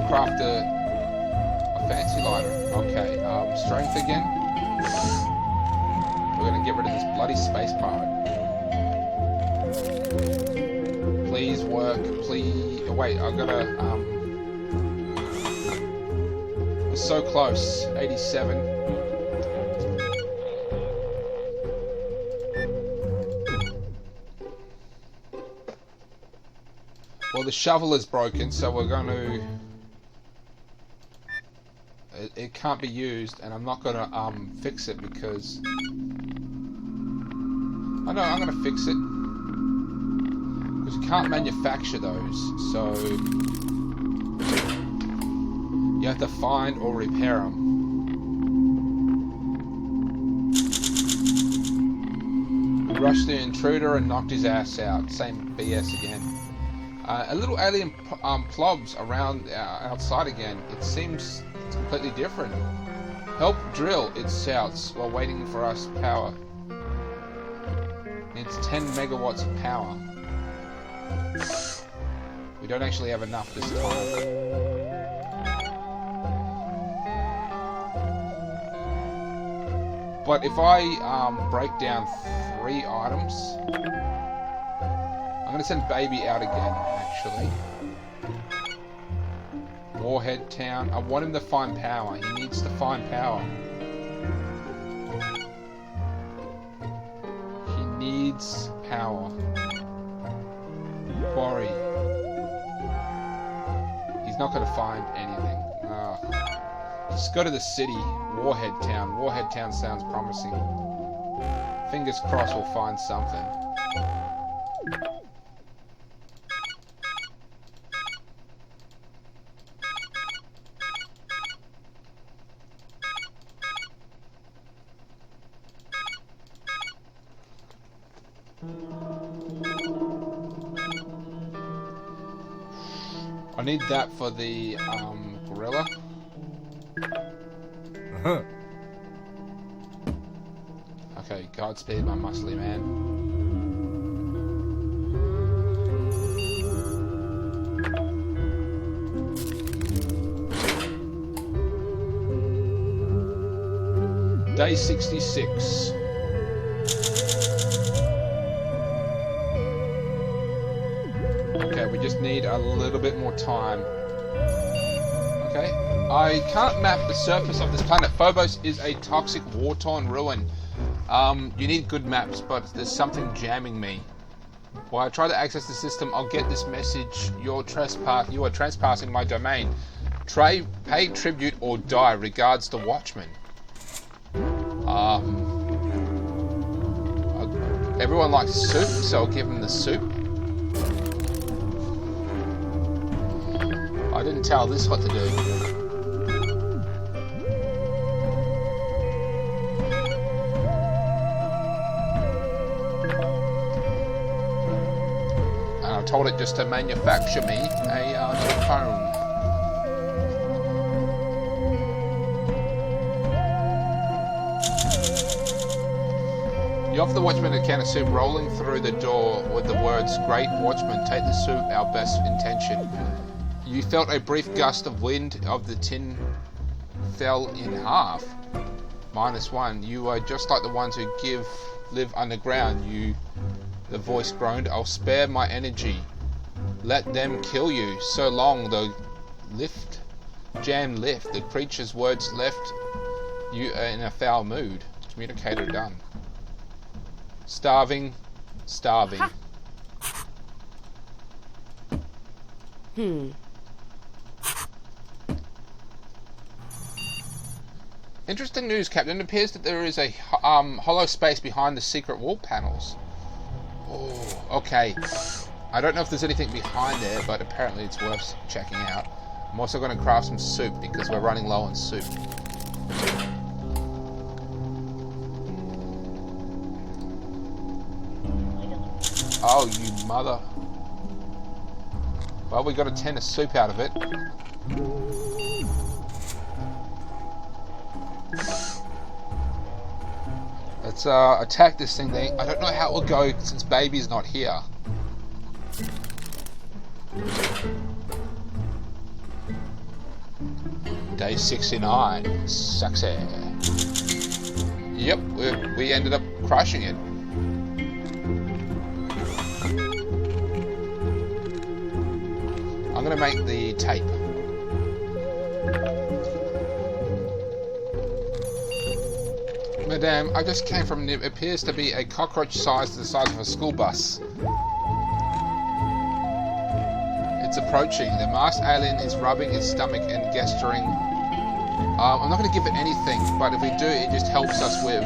craft a fancy lighter. Okay, strength again. We're gonna get rid of this bloody space pirate. Please work, please. Wait, I gotta. We're so close. 87. Well, the shovel is broken, so we're going to... It can't be used, and I'm not going to fix it because... I know, I'm going to fix it. Because you can't manufacture those, so... You have to find or repair them. We rushed the intruder and knocked his ass out. Same BS again. A little alien plobs around outside again. It seems it's completely different. Help drill, it shouts while waiting for us power. It's 10 megawatts of power. We don't actually have enough this time. But if I break down 3 items... I'm going to send Baby out again, actually. Warhead Town. I want him to find power. He needs to find power. He needs power. Quarry. He's not going to find anything. Just go to the city. Warhead Town. Warhead Town sounds promising. Fingers crossed we'll find something. I need that for the gorilla. Okay, Godspeed, my muscly man. Day 66. Okay, we just need a little bit more time. Okay, I can't map the surface of this planet. Phobos is a toxic, war-torn ruin. You need good maps, but there's something jamming me. While I try to access the system, I'll get this message: you are trespassing my domain. Pay tribute or die. Regards, the Watchman. Everyone likes soup, so I'll give them the soup. I didn't tell this what to do. And I told it just to manufacture me a little phone. You offer the Watchman a can of soup, rolling through the door with the words, "Great Watchman, take the soup, our best intention." You felt a brief gust of wind of the tin fell in half. -1. You are just like the ones who live underground. The voice groaned. I'll spare my energy. Let them kill you. So long, the jam lift. The creature's words left you in a foul mood. Communicator done. Starving. Interesting news, Captain. It appears that there is a hollow space behind the secret wall panels. Oh, okay. I don't know if there's anything behind there, but apparently it's worth checking out. I'm also going to craft some soup because we're running low on soup. Oh, you mother. Well, we got a tin of soup out of it. Let's attack this thing. I don't know how it will go since Baby's not here. Day 69. Success. Yep, we ended up crushing it. I'm going to make the tape. Madame, I just came from it appears to be a cockroach size the size of a school bus. It's approaching. The masked alien is rubbing its stomach and gesturing. I'm not going to give it anything, but if we do, it just helps us with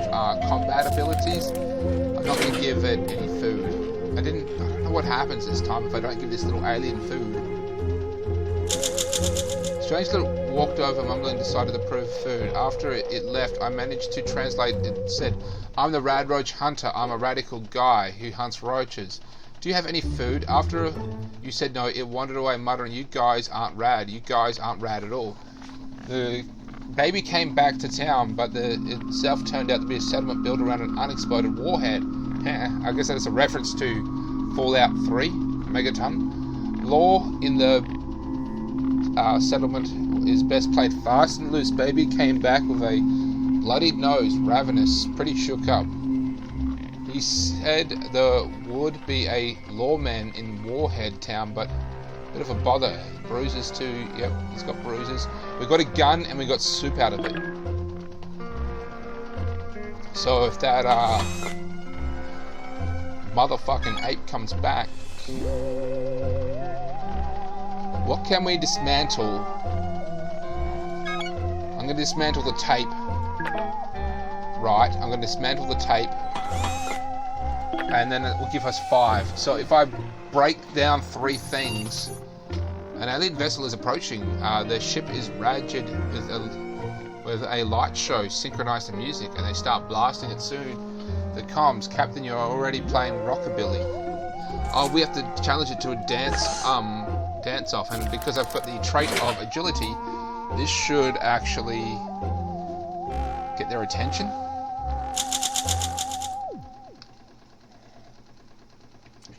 combat abilities. I'm not going to give it any food. I don't know what happens this time if I don't give this little alien food. Strangely walked over, mumbling, decided to prove food. After it left, I managed to translate. It said, "I'm the Rad Roach Hunter. I'm a radical guy who hunts roaches. Do you have any food?" After you said no, it wandered away, muttering, "You guys aren't rad. You guys aren't rad at all." The baby came back to town, but itself turned out to be a settlement built around an unexploded warhead. I guess that's a reference to Fallout 3, Megaton. Law in the settlement is best played fast and loose. Baby came back with a bloodied nose, ravenous, pretty shook up. He said there would be a lawman in Warhead Town, but a bit of a bother. Bruises too. Yep, he's got bruises. We got a gun and we got soup out of it. So if that motherfucking ape comes back, what can we dismantle? I'm going to dismantle the tape. Right, I'm going to dismantle the tape. And then it will give us 5. So if I break down 3 things, an alien vessel is approaching. The ship is ragged with a light show synchronized to music, and they start blasting it soon. The comms, Captain, you're already playing rockabilly. Oh, we have to challenge it to a dance off, and because I've got the trait of agility, this should actually get their attention.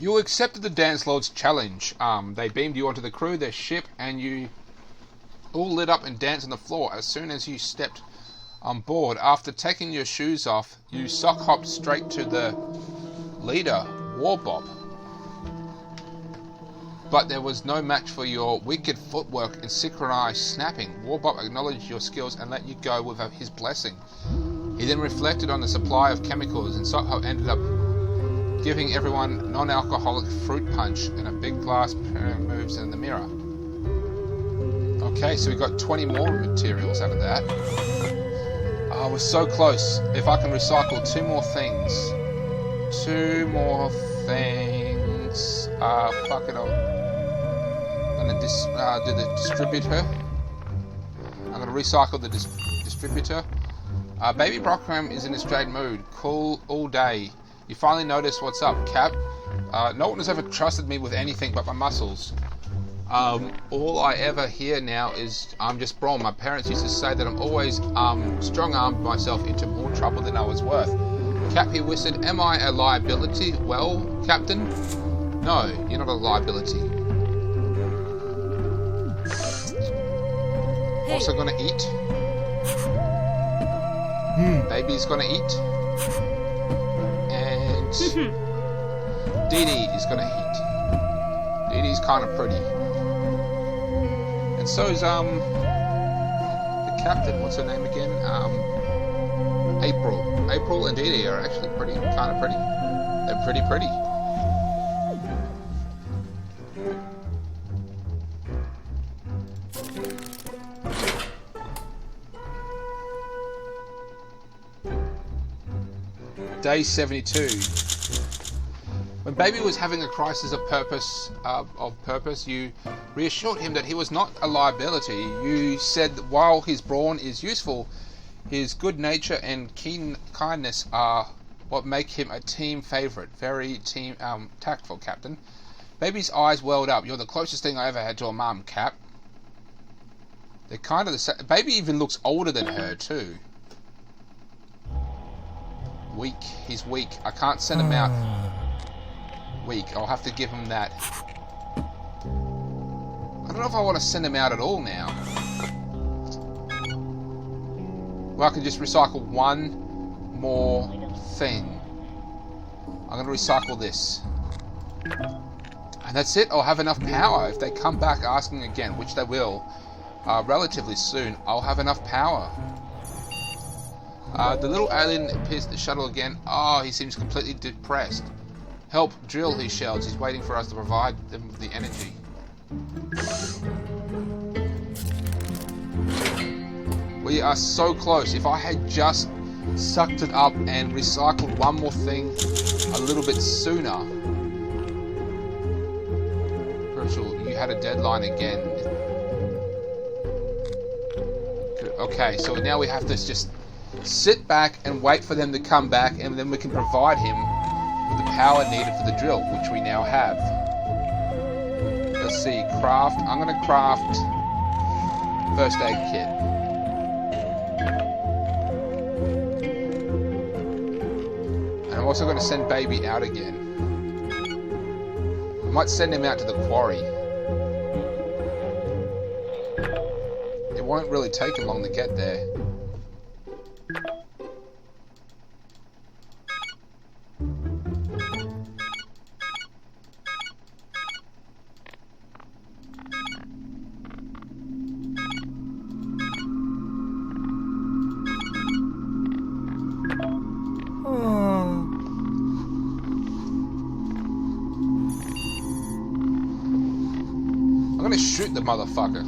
You accepted the Dance Lord's challenge. They beamed you onto the crew, their ship, and you all lit up and danced on the floor as soon as you stepped on board. After taking your shoes off, you sock hopped straight to the leader, Warbob. But there was no match for your wicked footwork and synchronized snapping. Warbob acknowledged your skills and let you go with his blessing. He then reflected on the supply of chemicals, and Sockhoff ended up giving everyone non-alcoholic fruit punch and a big glass moves in the mirror. Okay, so we got 20 more materials out of that. Oh, we're so close. If I can recycle 2 more things. 2 more things. Fuck it all. I'm going to do the distributor. I'm going to recycle the distributor. Baby Brockham is in a straight mood. Cool all day. You finally notice what's up, Cap. No one has ever trusted me with anything but my muscles. All I ever hear now is I'm just brawn. My parents used to say that I'm always strong-armed myself into more trouble than I was worth. Cap, he whispered, am I a liability? Well, Captain? No, you're not a liability. Hey. Also gonna eat. Baby's gonna eat. And Dee Dee is gonna eat. Dee Dee's kind of pretty. And so's the captain. What's her name again? April. April and Dee Dee are actually kind of pretty. They're pretty. Day 72. When Baby was having a crisis of purpose, you reassured him that he was not a liability. You said that while his brawn is useful, his good nature and keen kindness are what make him a team favourite. Very tactful, Captain. Baby's eyes welled up. You're the closest thing I ever had to a mum, Cap. They're kind of the same. Baby even looks older than her too. Weak. He's weak. I can't send him out. Weak. I'll have to give him that. I don't know if I want to send him out at all now. Well, I can just recycle one more thing. I'm going to recycle this. And that's it. I'll have enough power. If they come back asking again, which they will, relatively soon, I'll have enough power. The little alien appears at the shuttle again. Oh, he seems completely depressed. Help, drill, he shouts. He's waiting for us to provide them with the energy. We are so close. If I had just sucked it up and recycled one more thing a little bit sooner. Virtual, you had a deadline again. Okay, so now we have to just sit back and wait for them to come back, and then we can provide him with the power needed for the drill, which we now have. Let's see, craft. I'm going to craft first aid kit. And I'm also going to send Baby out again. I might send him out to the quarry. It won't really take him long to get there. I'm gonna shoot the motherfucker.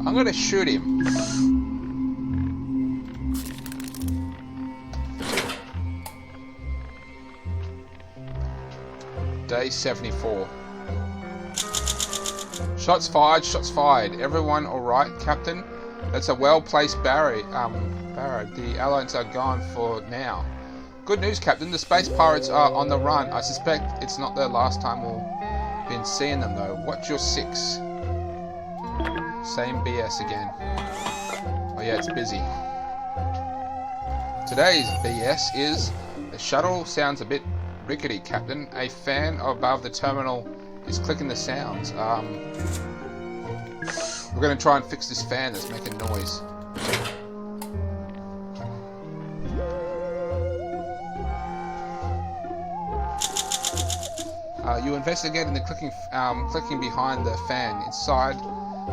I'm gonna shoot him. Day 74. Shots fired, shots fired. Everyone alright, Captain? That's a well-placed barrier. The Allies are gone for now. Good news, Captain. The space pirates are on the run. I suspect it's not their last time we'll been seeing them though. What's your 6? Same BS again. Oh yeah, it's busy. Today's BS is the shuttle sounds a bit rickety, Captain. A fan above the terminal is clicking the sounds. We're going to try and fix this fan that's making noise. You investigated the clicking behind the fan. Inside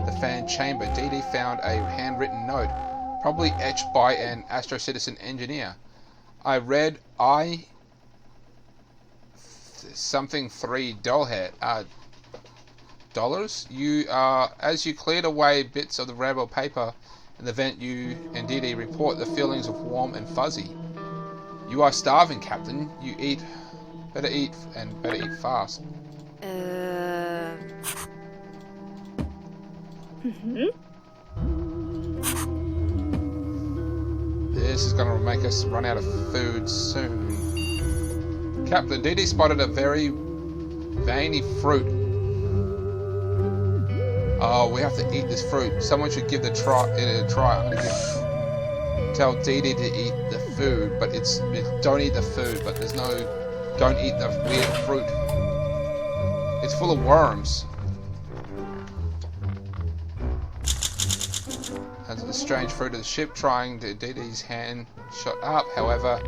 the fan chamber, DD found a handwritten note, probably etched by an Astro Citizen engineer. I read something $3 dollars. You as you cleared away bits of the rebel paper in the vent, you and DD report the feelings of warm and fuzzy. You are starving, Captain. You eat. Better eat, and better eat fast. This is going to make us run out of food soon. Captain, DD spotted a very veiny fruit. Oh, we have to eat this fruit. Someone should give it a try. I'm going to tell DD to eat the food, but don't eat the food, but there's no... Don't eat the weird fruit. It's full of worms. As the strange fruit of the ship, trying to DD's hand shot up. However,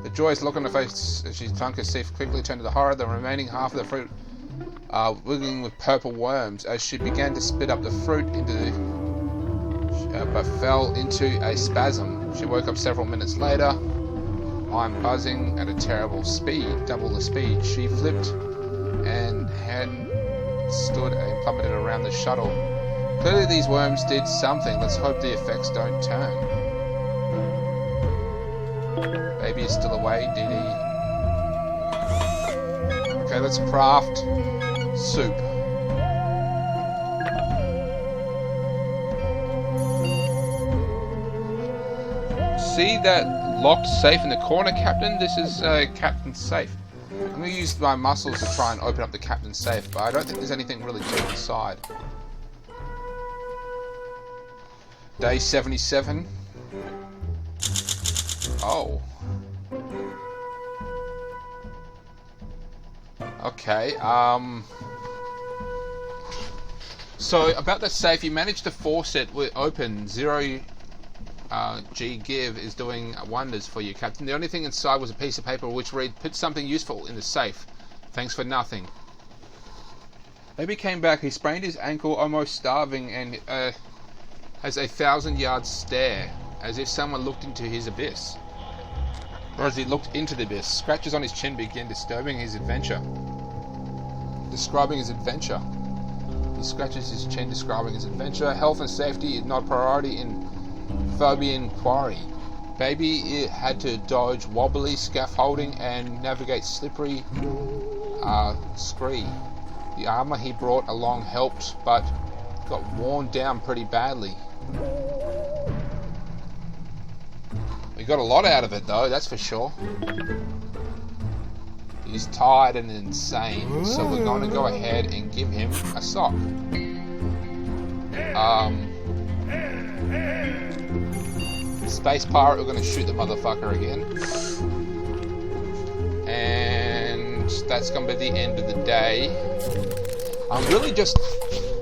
the joyous look on her face as she drank her teeth quickly turned to the horror. The remaining half of the fruit wiggling with purple worms. As she began to spit up the fruit but fell into a spasm. She woke up several minutes later. I'm buzzing at a terrible speed, double the speed. She flipped and hand stood and plummeted around the shuttle. Clearly these worms did something. Let's hope the effects don't turn. Baby is still away, DD. Okay, let's craft soup. See that locked safe in the corner, Captain? This is Captain's safe. I'm going to use my muscles to try and open up the Captain's safe, but I don't think there's anything really good inside. Day 77. Oh. So about the safe, you managed to force it open. Zero G Give is doing wonders for you, Captain. The only thing inside was a piece of paper which read, "Put something useful in the safe. Thanks for nothing." Baby came back. He sprained his ankle, almost starving, and has a 1,000-yard stare, as if someone looked into his abyss. Or as he looked into the abyss, scratches on his chin began describing his adventure. He scratches his chin, describing his adventure. Health and safety is not a priority in Phobian Quarry. Baby had to dodge wobbly scaffolding and navigate slippery scree. The armor he brought along helped, but got worn down pretty badly. We got a lot out of it though, that's for sure. He's tired and insane, so we're going to go ahead and give him a sock. Space pirate, we're going to shoot the motherfucker again. And that's going to be the end of the day. I'm really just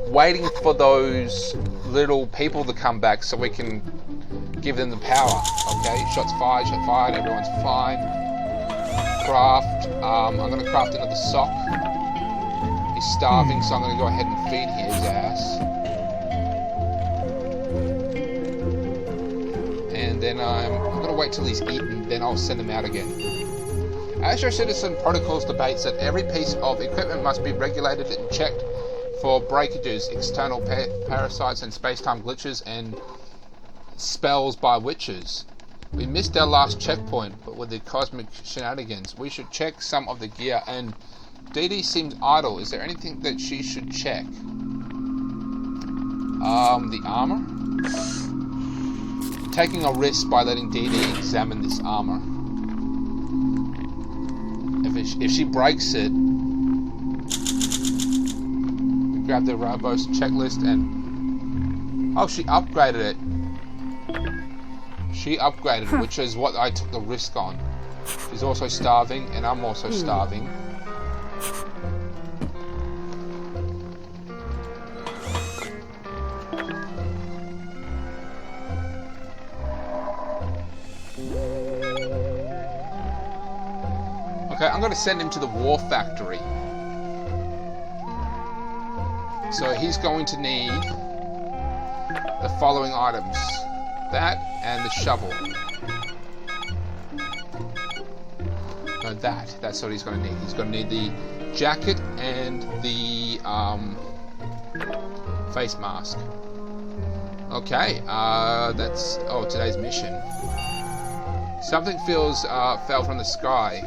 waiting for those little people to come back so we can give them the power. Okay, shots fired, everyone's fine. Craft, I'm going to craft another sock. He's starving, so I'm going to go ahead and feed his ass. And then I'm going to wait till he's eaten, then I'll send him out again. Astro Citizen Protocols debates that every piece of equipment must be regulated and checked for breakages, external parasites and space-time glitches, and spells by witches. We missed our last checkpoint, but with the cosmic shenanigans, we should check some of the gear. And Dee Dee seems idle. Is there anything that she should check? The armor? Taking a risk by letting Dee Dee examine this armor. If she breaks it, grab the Robo's checklist and... Oh, she upgraded it. Which is what I took the risk on. She's also starving, and I'm also starving. Okay, I'm going to send him to the War Factory. So he's going to need the following items. That and the shovel. No, that's what he's going to need. He's going to need the jacket and the face mask. Okay, that's today's mission. Something fell from the sky.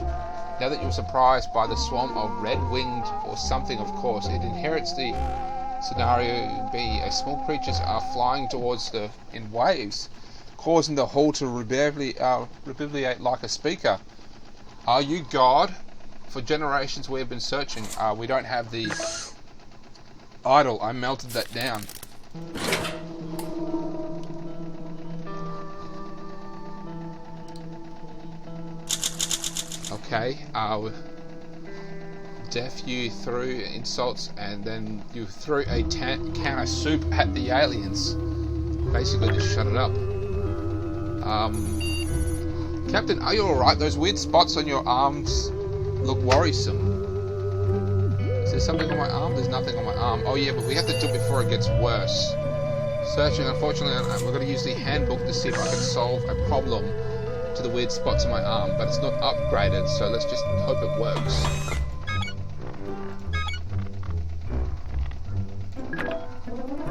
Now that you're surprised by the swarm of red-winged or something, of course, it inherits the scenario B. As small creatures are flying towards in waves, causing the hull to reverberate like a speaker. Are you God? For generations we have been searching. We don't have the idol. I melted that down. Okay, deaf you threw insults and then you threw a can of soup at the aliens. Basically just shut it up. Captain, are you alright? Those weird spots on your arms look worrisome. Is there something on my arm? There's nothing on my arm. Oh yeah, but we have to do it before it gets worse. Searching, unfortunately, we're going to use the handbook to see if I can solve a problem to the weird spots on my arm, but it's not upgraded, so let's just hope it works.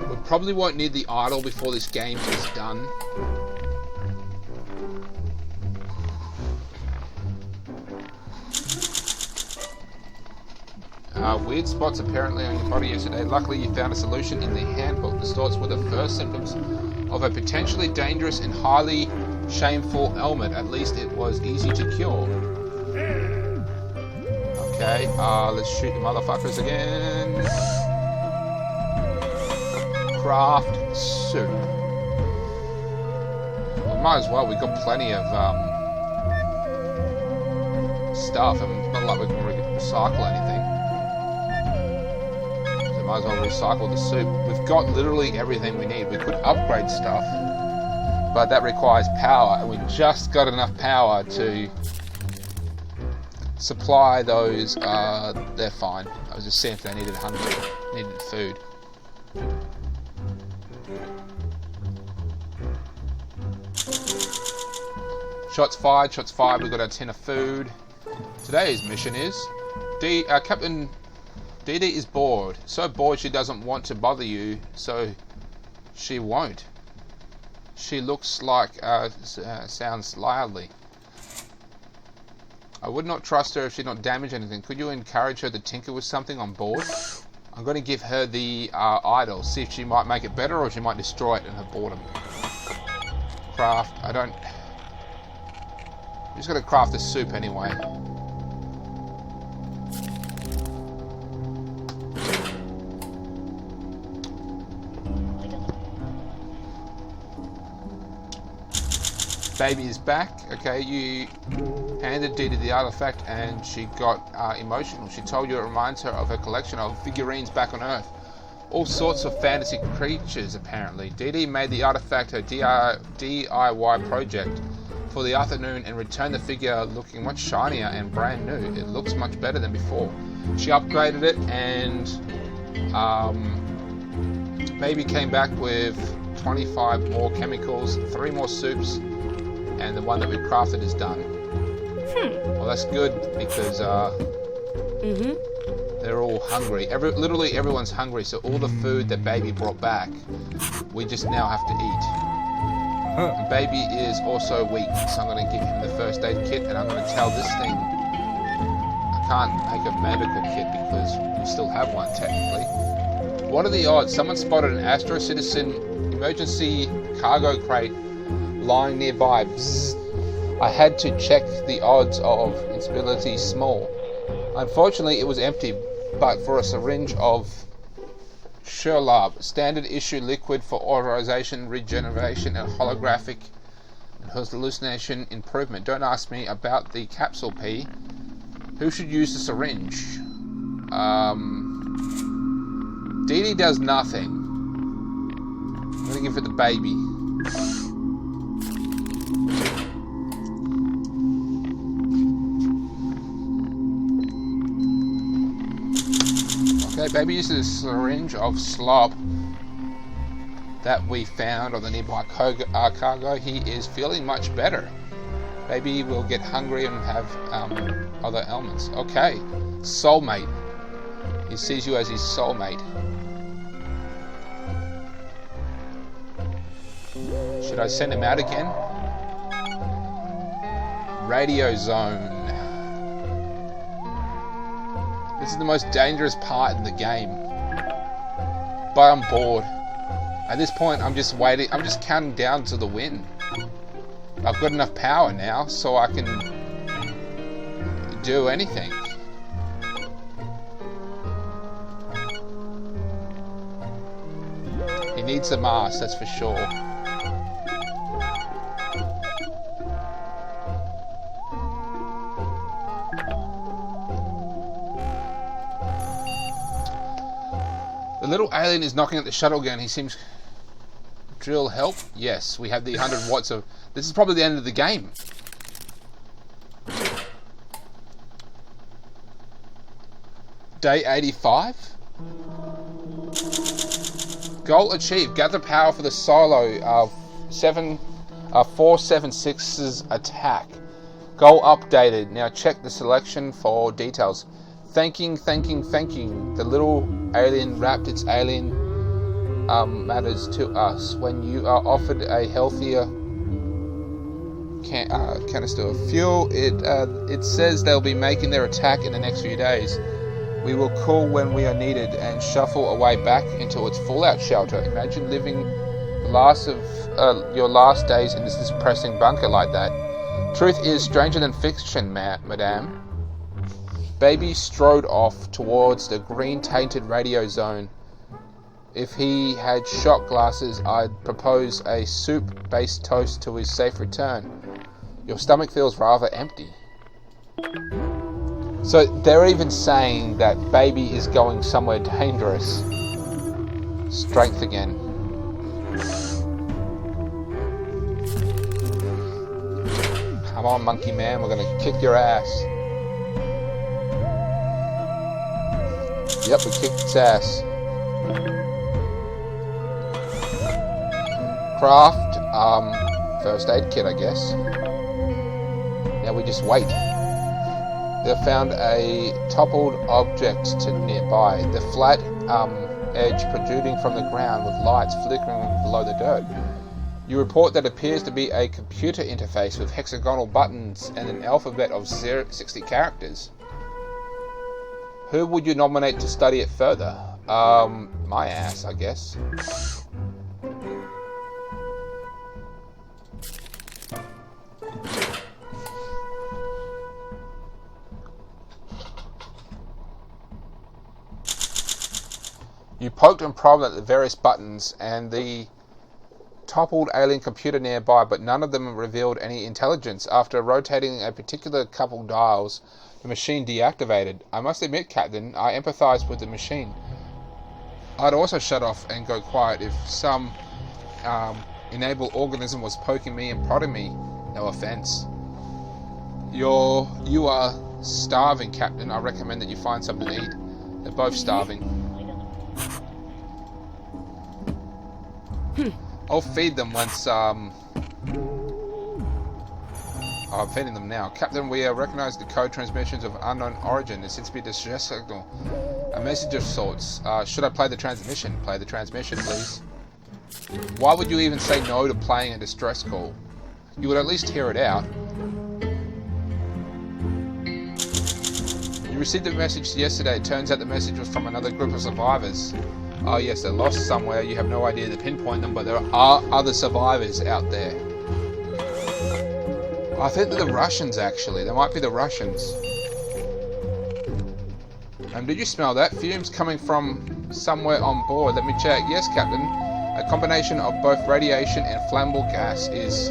We probably won't need the idol before this game is done. Weird spots apparently on your body yesterday. Luckily you found a solution in the handbook. The thoughts were the first symptoms of a potentially dangerous and highly shameful ailment. At least it was easy to cure. Okay, let's shoot the motherfuckers again. Craft soup. Well, might as well, we've got plenty of stuff, and it's not like we can recycle anything. So might as well recycle the soup. We've got literally everything we need. We could upgrade stuff, but that requires power, and we just got enough power to supply those. They're fine. I was just seeing if they needed food. Shots fired. We've got a tin of food. Today's mission is Captain Dee Dee is bored. So bored she doesn't want to bother you, so she won't. She looks like sounds lively. I would not trust her if she'd not damaged anything. Could you encourage her to tinker with something on board? I'm going to give her the idol, see if she might make it better or she might destroy it in her boredom. Craft. I'm just going to craft the soup anyway. Baby is back. Okay, you handed Dee Dee the artifact and she got emotional. She told you it reminds her of her collection of figurines back on Earth. All sorts of fantasy creatures, apparently. Dee Dee made the artifact her DIY project for the afternoon and returned the figure looking much shinier and brand new. It looks much better than before. She upgraded it and Baby came back with 25 more chemicals, 3 more soups, and the one that we crafted is done. Well, that's good because they're all hungry. Literally everyone's hungry, so all the food that Baby brought back, we just now have to eat. And Baby is also weak, so I'm going to give him the first aid kit, and I'm going to tell this thing I can't make a medical kit because we still have one technically. What are the odds? Someone spotted an Astro Citizen emergency cargo crate lying nearby. I had to check the odds of instability small. Unfortunately, it was empty, but for a syringe of Sherlab, standard issue liquid for authorization, regeneration, and holographic and hallucination improvement. Don't ask me about the capsule P. Who should use the syringe? Dee Dee does nothing. I'm going to give it to Baby. Okay, Baby uses a syringe of slop that we found on the nearby cargo. He is feeling much better. Baby will get hungry and have other ailments. Okay, soulmate. He sees you as his soulmate. Should I send him out again? Radio zone. This is the most dangerous part in the game. But I'm bored. At this point, I'm just waiting. I'm just counting down to the win. I've got enough power now, so I can do anything. He needs a mask, that's for sure. The little alien is knocking at the shuttle again. He seems... Drill help? Yes, we have the 100 watts of... This is probably the end of the game. Day 85? Goal achieved. Gather power for the silo 476's attack. Goal updated. Now check the selection for details. Thanking. The little alien wrapped its alien matters to us. When you are offered a healthier canister of fuel, it says they'll be making their attack in the next few days. We will call when we are needed and shuffle away back into its fallout shelter. Imagine living the last of your last days in this depressing bunker like that. Truth is stranger than fiction, madame. Baby strode off towards the green-tainted radio zone. If he had shot glasses, I'd propose a soup-based toast to his safe return. Your stomach feels rather empty. So they're even saying that baby is going somewhere dangerous. Strength again. Come on, monkey man, we're gonna kick your ass. Yep, we kicked its ass. Craft, first aid kit, I guess. Now we just wait. They found a toppled object nearby. The flat edge protruding from the ground with lights flickering below the dirt. You report that appears to be a computer interface with hexagonal buttons and an alphabet of 60 characters. Who would you nominate to study it further? My ass, I guess. You poked and probed at the various buttons and the toppled alien computer nearby, but none of them revealed any intelligence. After rotating a particular couple dials, the machine deactivated. I must admit, Captain, I empathize with the machine. I'd also shut off and go quiet if some enable organism was poking me and prodding me. No offense. You are starving, Captain. I recommend that you find something to eat. They're both starving. I'll feed them once, I'm feeding them now. Captain, we recognize the code transmissions of unknown origin. There seems to be a distress signal. A message of sorts. Should I play the transmission? Play the transmission, please. Why would you even say no to playing a distress call? You would at least hear it out. You received the message yesterday. It turns out the message was from another group of survivors. Oh yes, they're lost somewhere. You have no idea to pinpoint them, but there are other survivors out there. I think they're the Russians, actually. They might be the Russians. Did you smell that? Fumes coming from somewhere on board. Let me check. Yes, Captain. A combination of both radiation and flammable gas is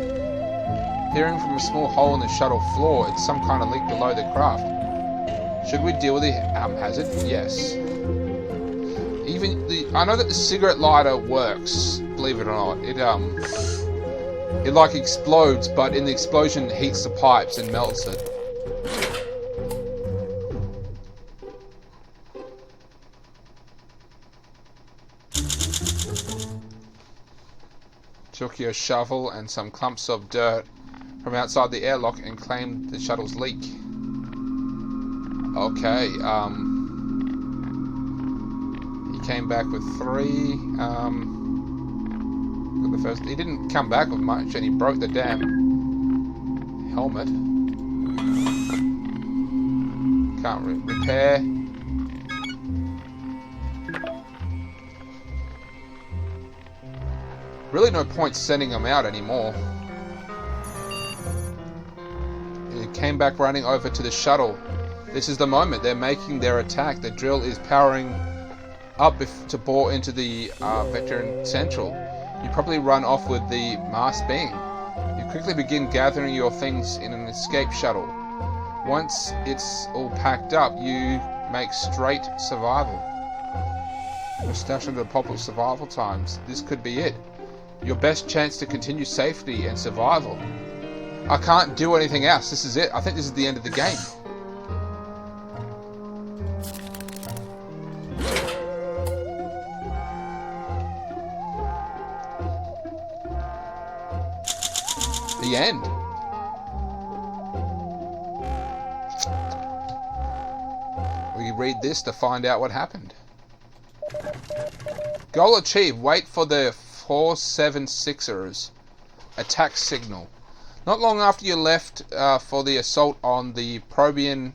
appearing from a small hole in the shuttle floor. It's some kind of leak below the craft. Should we deal with the hazard? Yes. I know that the cigarette lighter works, believe it or not. It like explodes, but in the explosion it heats the pipes and melts it. Took your shovel and some clumps of dirt from outside the airlock and claimed the shuttle's leak. Okay, came back with 3. The first, he didn't come back with much, and he broke the damn helmet. Can't repair. Really, no point sending him out anymore. He came back running over to the shuttle. This is the moment. They're making their attack. The drill is powering up to bore into the veteran central. You probably run off with the masked being. You quickly begin gathering your things in an escape shuttle. Once it's all packed up, you make straight survival. We're stashed into the popular survival times. This could be it. Your best chance to continue safety and survival. I can't do anything else. This is it. I think this is the end of the game. The end. We read this to find out what happened. Goal achieved. Wait for the 476ers. Attack signal. Not long after you left for the assault on the Probian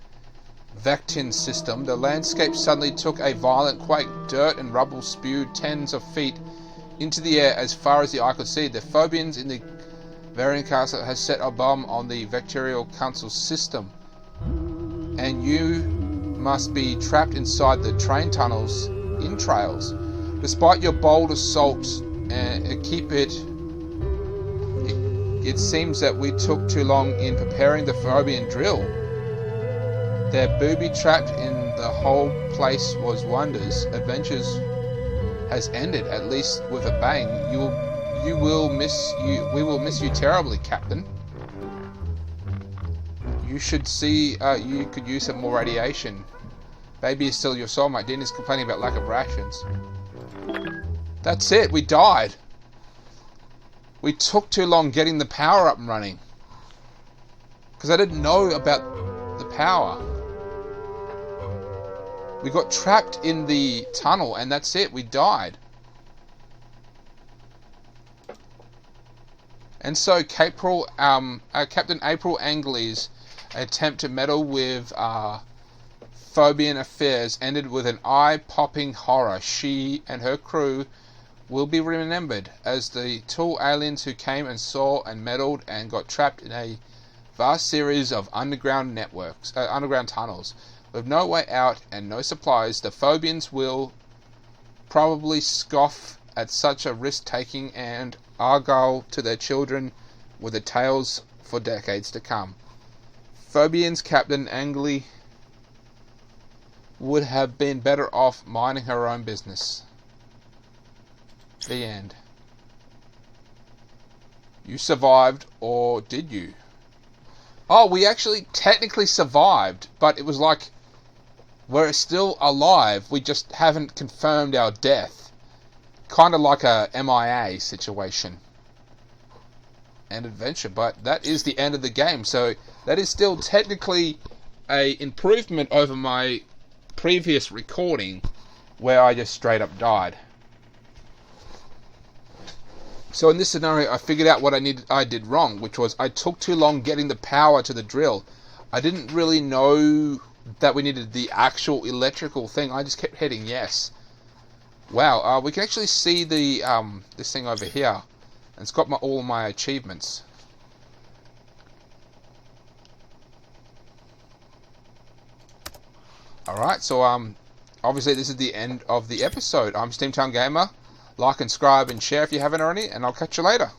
Vectin system, the landscape suddenly took a violent quake. Dirt and rubble spewed tens of feet into the air as far as the eye could see. The Phobians in the Varian Castle has set a bomb on the Vectorial Council system, and you must be trapped inside the train tunnels in trails. Despite your bold assault and keep it seems that we took too long in preparing the Phobian drill. Their booby trapped in the whole place was wonders. Adventures has ended, at least with a bang. We will miss you terribly, Captain. You should see, you could use some more radiation. Baby is still your soulmate. Dean is complaining about lack of rations. That's it, we died. We took too long getting the power up and running. Because I didn't know about the power. We got trapped in the tunnel and that's it, we died. And so Captain April Angley's attempt to meddle with Phobian affairs ended with an eye-popping horror. She and her crew will be remembered as the two aliens who came and saw and meddled and got trapped in a vast series of underground tunnels. With no way out and no supplies, the Phobians will probably scoff at such a risk-taking and argyle to their children with the tales for decades to come. Phobians Captain Angley would have been better off minding her own business. The end. You survived, or did you? Oh, we actually technically survived, but it was like we're still alive, we just haven't confirmed our death. Kind of like a MIA situation. And adventure, but that is the end of the game, so that is still technically a improvement over my previous recording where I just straight up died. So in this scenario, I figured out what I did wrong, which was I took too long getting the power to the drill. I didn't really know that we needed the actual electrical thing. I just kept hitting yes. Wow, we can actually see the this thing over here. And it's got all my achievements. Alright, so obviously this is the end of the episode. I'm Steamtown Gamer. Like and subscribe and share if you haven't already, and I'll catch you later.